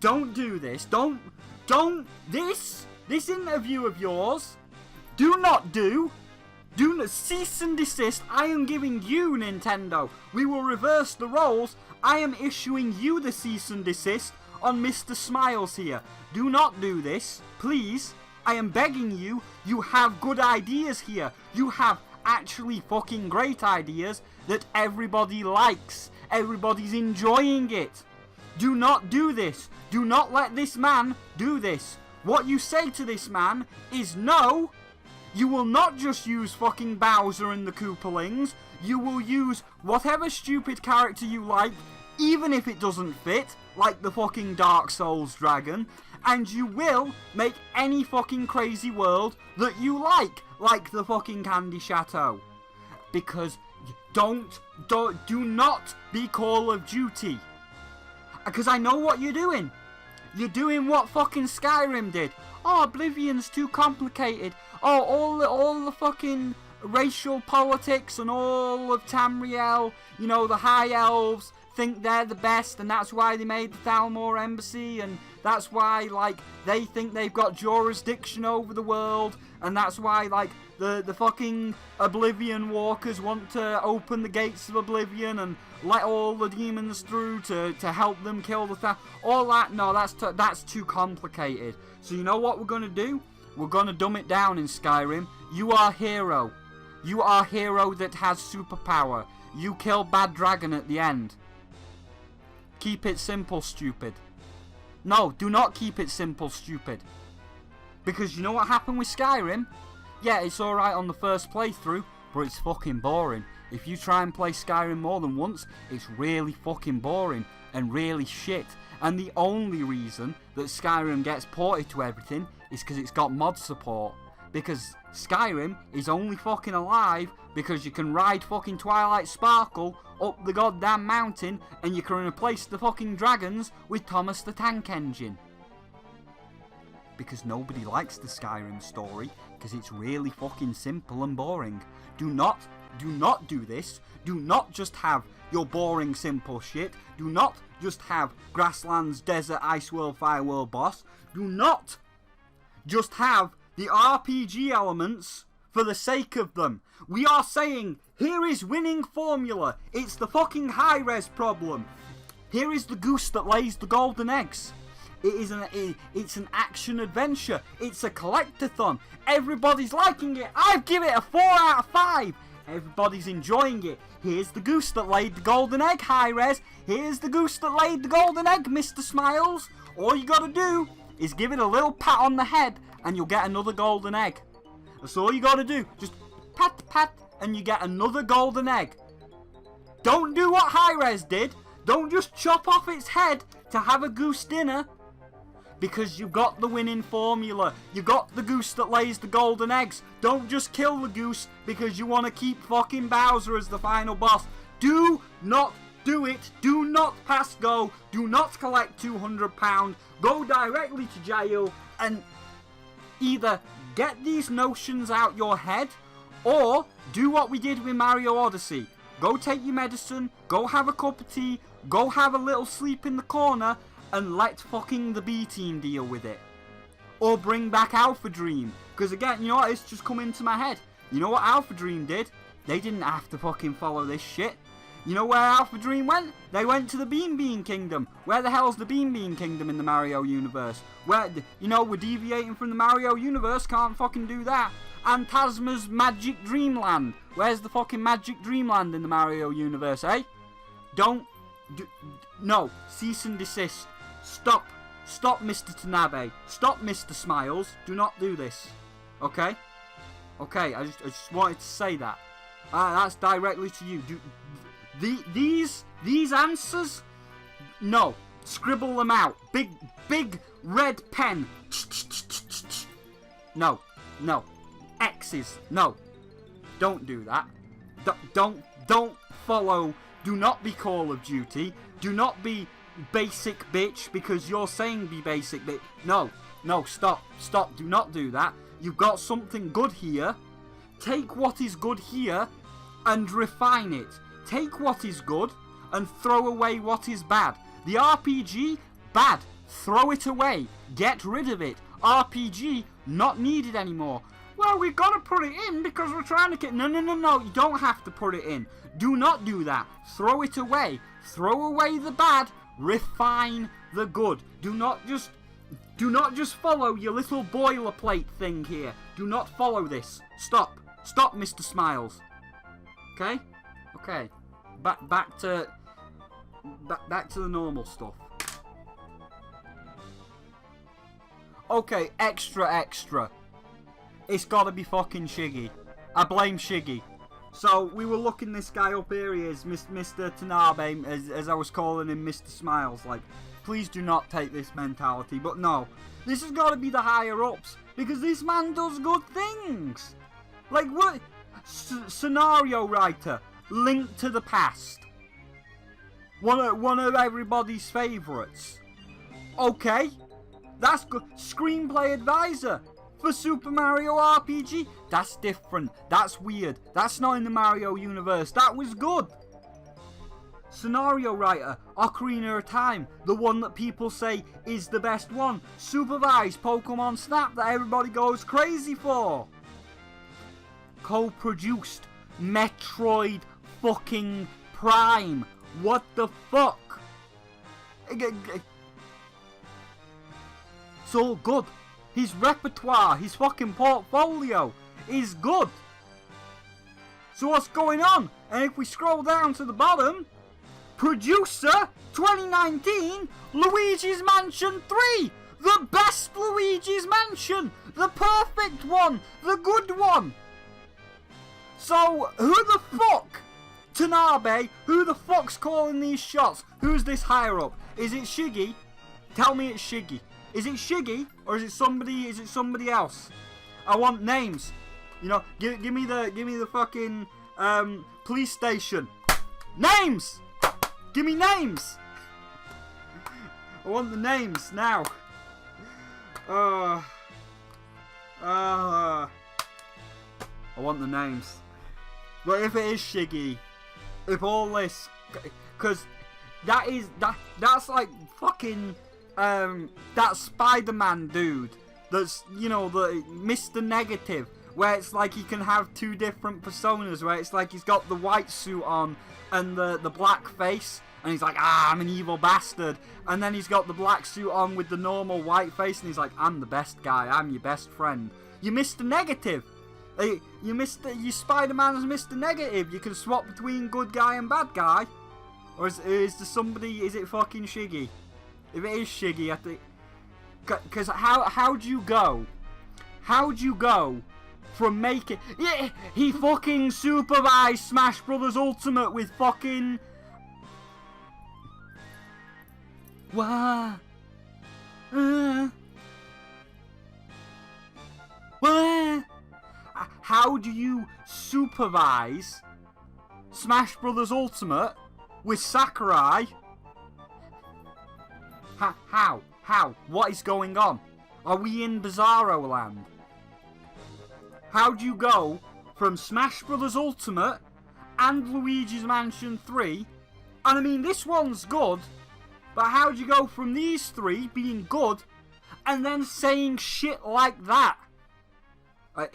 Don't do this. Don't this interview of yours. Do not cease and desist. I am giving you, Nintendo. We will reverse the roles. I am issuing you the cease and desist on Mr. Smiles here. Do not do this, please. I am begging you. You have good ideas here. You have actually fucking great ideas that everybody likes. Everybody's enjoying it. Do not do this. Do not let this man do this. What you say to this man is no. You will not just use fucking Bowser and the Koopalings. You will use whatever stupid character you like, even if it doesn't fit, like the fucking Dark Souls dragon. And you will make any fucking crazy world that you like the fucking Candy Chateau. Because do not be Call of Duty. Because I know what you're doing. You're doing what fucking Skyrim did. Oh, Oblivion's too complicated. Oh, all the fucking racial politics and all of Tamriel, you know, the High Elves think they're the best, and that's why they made the Thalmor Embassy, and that's why, like, they think they've got jurisdiction over the world, and that's why, like, the fucking Oblivion Walkers want to open the gates of Oblivion and let all the demons through to help them kill the all that. No, that's too complicated. So you know what we're gonna do? We're gonna dumb it down in Skyrim. You are hero. You are hero that has superpower. You kill bad dragon at the end. Keep it simple, stupid. No, do not keep it simple, stupid. Because you know what happened with Skyrim? Yeah, it's alright on the first playthrough, but it's fucking boring. If you try and play Skyrim more than once, it's really fucking boring and really shit. And the only reason that Skyrim gets ported to everything is because it's got mod support. Because Skyrim is only fucking alive because you can ride fucking Twilight Sparkle up the goddamn mountain and you can replace the fucking dragons with Thomas the Tank Engine. Because nobody likes the Skyrim story because it's really fucking simple and boring. Do not do this. Do not just have your boring simple shit. Do not just have Grasslands, Desert, Ice World, Fire World boss. Do not just have the RPG elements for the sake of them. We are saying, here is winning formula. It's the fucking high-res problem. Here is the goose that lays the golden eggs. It's an action adventure. It's a collectathon. Everybody's liking it. I've given it a 4 out of 5. Everybody's enjoying it. Here's the goose that laid the golden egg, high-res. Here's the goose that laid the golden egg, Mr. Smiles. All you gotta do is give it a little pat on the head and you'll get another golden egg. That's all you gotta do. Just pat, pat, and you get another golden egg. Don't do what high-res did. Don't just chop off its head to have a goose dinner. Because you got the winning formula. You got the goose that lays the golden eggs. Don't just kill the goose because you want to keep fucking Bowser as the final boss. Do not do it. Do not pass go. Do not collect £200. Go directly to jail and either get these notions out your head or do what we did with Mario Odyssey. Go take your medicine. Go have a cup of tea. Go have a little sleep in the corner. And let fucking the B team deal with it. Or bring back Alpha Dream. Because again, you know what? It's just come into my head. You know what Alpha Dream did? They didn't have to fucking follow this shit. You know where Alpha Dream went? They went to the Bean Bean Kingdom. Where the hell's the Bean Bean Kingdom in the Mario universe? Where, you know, we're deviating from the Mario universe. Can't fucking do that. And Tasma's Magic Dreamland. Where's the fucking Magic Dreamland in the Mario universe, eh? No. Cease and desist. Stop, Mr. Tanabe. Stop, Mr. Smiles. Do not do this. Okay? Okay, I just wanted to say that. That's directly to you. These answers? No. Scribble them out. Big red pen. No. X's. No. Don't do that. Don't follow. Do not be Call of Duty. Do not be basic bitch because you're saying be basic bitch. No, stop, do not do that. You've got something good here. Take what is good here and refine it. Take what is good and throw away what is bad. The RPG, bad. Throw it away. Get rid of it. RPG, not needed anymore. Well, we've got to put it in because we're trying to get... No, you don't have to put it in. Do not do that. Throw it away. Throw away the bad. Refine the good. Do not just follow your little boilerplate thing here. Do not follow this. Stop, Mr. Smiles. Okay. Back to the normal stuff. Okay, extra. It's gotta be fucking Shiggy. I blame Shiggy. So, we were looking this guy up here, he is, Mr. Tanabe, as I was calling him Mr. Smiles. Like, please do not take this mentality. But no, this has got to be the higher-ups, because this man does good things. Like, what? Scenario writer, Link to the Past. One of everybody's favourites. Okay, that's good. Screenplay advisor for Super Mario RPG. That's different. That's weird. That's not in the Mario universe. That was good. Scenario writer, Ocarina of Time, the one that people say is the best one. Supervised Pokemon Snap that everybody goes crazy for. Co-produced Metroid fucking Prime. What the fuck? It's all good. His repertoire, his fucking portfolio is good. So what's going on? And if we scroll down to the bottom, producer 2019 Luigi's Mansion 3. The best Luigi's Mansion. The perfect one. The good one. So who the fuck? Tanabe, who the fuck's calling these shots? Who's this higher up? Is it Shiggy? Tell me it's Shiggy. Is it Shiggy or is it somebody else? I want names. You know, give me the fucking police station. Names. Give me names. I want the names now. I want the names. But if it is Shiggy, if all this, because that's like fucking that Spider-Man dude. That's, you know, the Mr. Negative, where it's like he can have two different personas, where it's like he's got the white suit on and the black face, and he's like, I'm an evil bastard, and then he's got the black suit on with the normal white face, and he's like, I'm the best guy, I'm your best friend. You're Mr. Negative. You Spider-Man is Mr. Negative. You can swap between good guy and bad guy. Or is there somebody, is it fucking Shiggy? If it is Shiggy, I think, because how'd you go from making, yeah, he fucking supervised Smash Brothers Ultimate with fucking, what? How do you supervise Smash Brothers Ultimate with Sakurai? How? What is going on? Are we in Bizarro Land? How do you go from Smash Brothers Ultimate and Luigi's Mansion 3? And I mean, this one's good, but how do you go from these three being good and then saying shit like that? I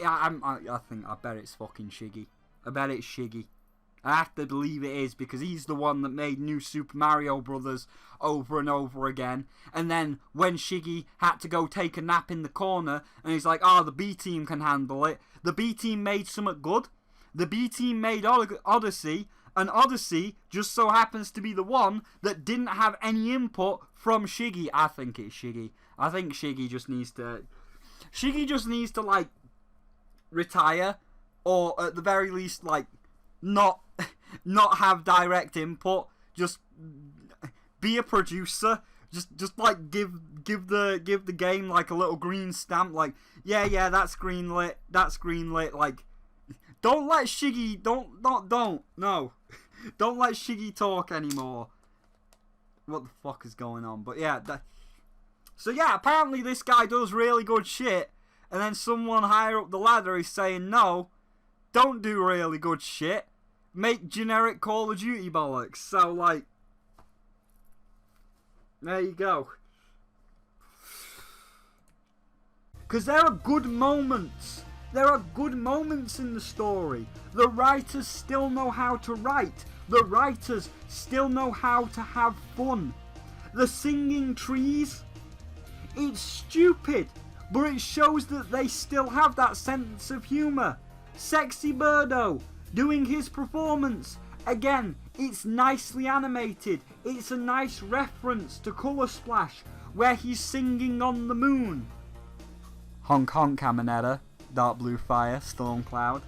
bet it's fucking Shiggy. I bet it's Shiggy. I have to believe it is, because he's the one that made New Super Mario Brothers over and over again. And then when Shiggy had to go take a nap in the corner, and he's like, the B team can handle it. The B team made something good. The B team made Odyssey, and Odyssey just so happens to be the one that didn't have any input from Shiggy. I think it's Shiggy. I think Shiggy just needs to like retire, or at the very least like not have direct input. Just be a producer. Just like give the game like a little green stamp, like yeah that's greenlit, like don't let Shiggy don't let Shiggy talk anymore. What the fuck is going on? But yeah, so yeah, apparently this guy does really good shit, and then someone higher up the ladder is saying, no, don't do really good shit, make generic Call of Duty bollocks. So like, there you go. Because there are good moments. There are good moments in the story. The writers still know how to write. The writers still know how to have fun. The singing trees, it's stupid, but it shows that they still have that sense of humour. Sexy Birdo doing his performance. Again, it's nicely animated. It's a nice reference to Colour Splash, where he's singing on the moon. Honk honk Caminetta, Dark Blue Fire, Storm Cloud.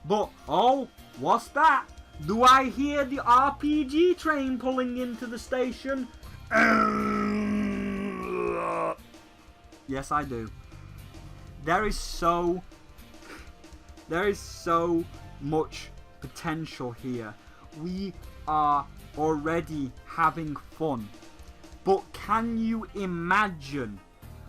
But, oh, what's that? Do I hear the RPG train pulling into the station? Yes, I do. There is so much potential here. We are already having fun. But can you imagine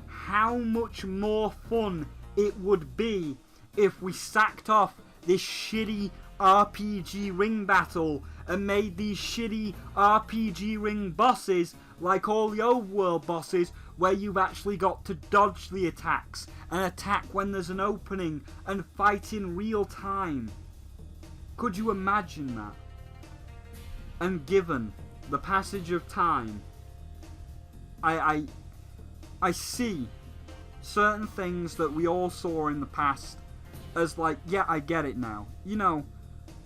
how much more fun it would be if we sacked off this shitty RPG ring battle and made these shitty RPG ring bosses like all the overworld bosses, where you've actually got to dodge the attacks and attack when there's an opening and fight in real time? Could you imagine that? And given the passage of time, I see certain things that we all saw in the past as like, yeah, I get it now. You know,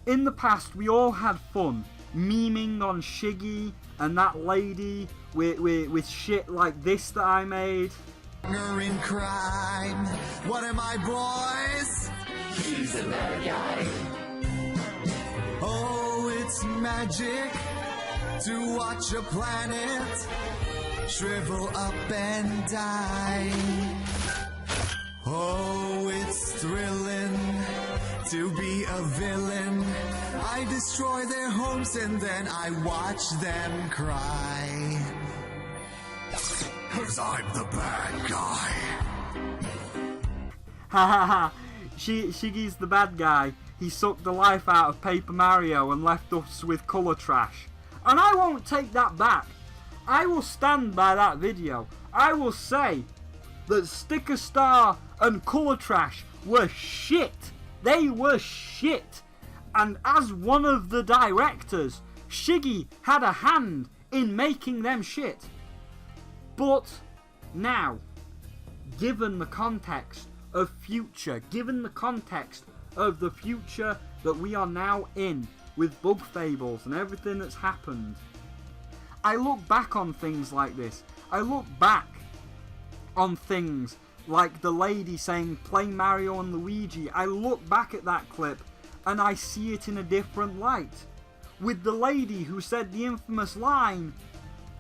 in the past we all had fun memeing on Shiggy and that lady with shit like this that I made. In crime, what am I, boys? He's a bad guy. Oh, it's magic to watch a planet shrivel up and die. Oh, to be a villain. I destroy their homes and then I watch them cry. 'Cause I'm the bad guy. Ha ha ha. Shiggy's the bad guy. He sucked the life out of Paper Mario and left us with colour trash. And I won't take that back. I will stand by that video. I will say that Sticker Star and Colour Trash were shit. They were shit. And as one of the directors, Shiggy had a hand in making them shit. But now, given the context of future, given the context of the future that we are now in with Bug Fables and everything that's happened, I look back on things like this. I look back on things like the lady saying play Mario and Luigi. I look back at that clip and I see it in a different light. With the lady who said the infamous line,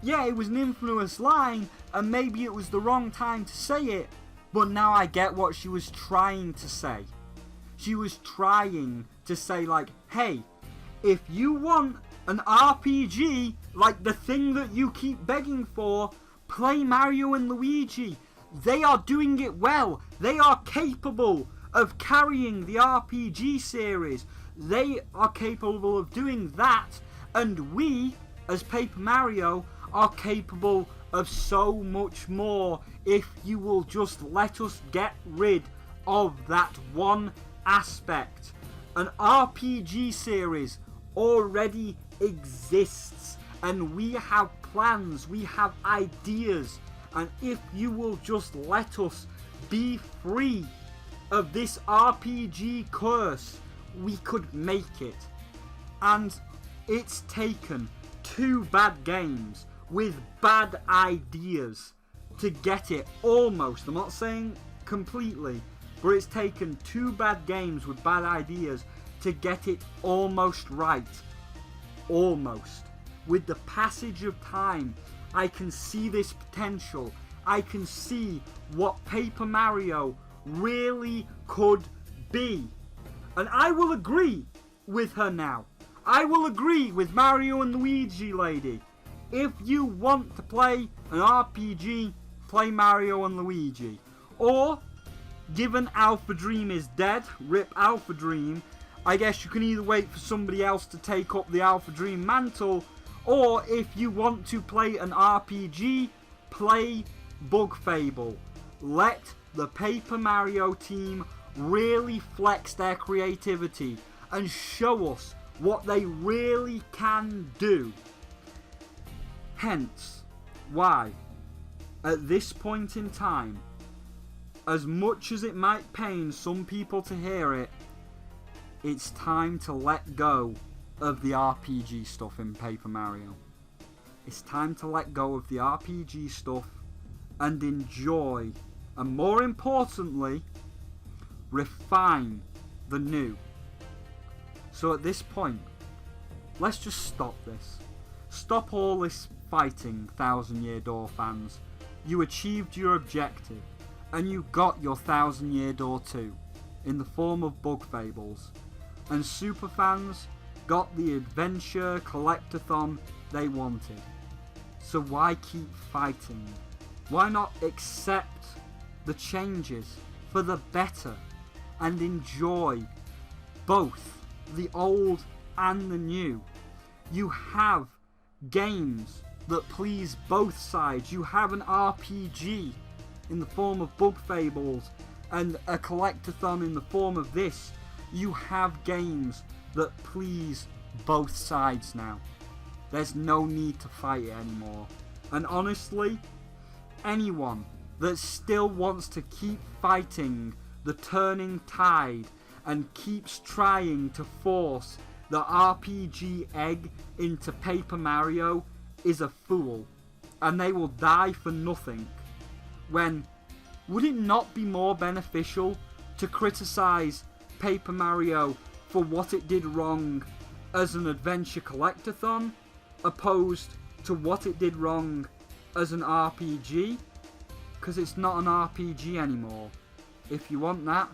yeah, it was an infamous line and maybe it was the wrong time to say it, but now I get what she was trying to say. She was trying to say like, hey, if you want an RPG like the thing that you keep begging for, play Mario and Luigi. They are doing it well. They are capable of carrying the RPG series. They are capable of doing that, and we, as Paper Mario, are capable of so much more if you will just let us get rid of that one aspect. An RPG series already exists, and we have plans, we have ideas, and if you will just let us be free of this RPG curse, we could make it. And it's taken 2 bad games with bad ideas to get it almost, I'm not saying completely, but it's taken 2 bad games with bad ideas to get it almost right. Almost. With the passage of time, I can see this potential. I can see what Paper Mario really could be. And I will agree with her now. I will agree with Mario and Luigi lady. If you want to play an RPG, play Mario and Luigi. Or, given Alpha Dream is dead, rip Alpha Dream, I guess you can either wait for somebody else to take up the Alpha Dream mantle, or if you want to play an RPG, play Bug Fable. Let the Paper Mario team really flex their creativity and show us what they really can do. Hence, why, at this point in time, as much as it might pain some people to hear it, it's time to let go of the RPG stuff in Paper Mario. It's time to let go of the RPG stuff and enjoy, and more importantly, refine the new. So at this point, let's just stop this. Stop all this fighting, Thousand Year Door fans. You achieved your objective, and you got your Thousand Year Door 2 in the form of Bug Fables. And super fans got the adventure collectathon they wanted. So why keep fighting? Why not accept the changes for the better and enjoy both the old and the new? You have games that please both sides. You have an RPG in the form of Bug Fables and a collectathon in the form of this. You have games that please both sides now. There's no need to fight it anymore. And honestly, anyone that still wants to keep fighting the turning tide and keeps trying to force the RPG egg into Paper Mario is a fool, and they will die for nothing. When would it not be more beneficial to criticize Paper Mario for what it did wrong as an adventure collectathon, opposed to what it did wrong as an RPG? Because it's not an RPG anymore. If you want that,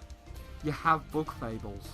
you have Bug Fables.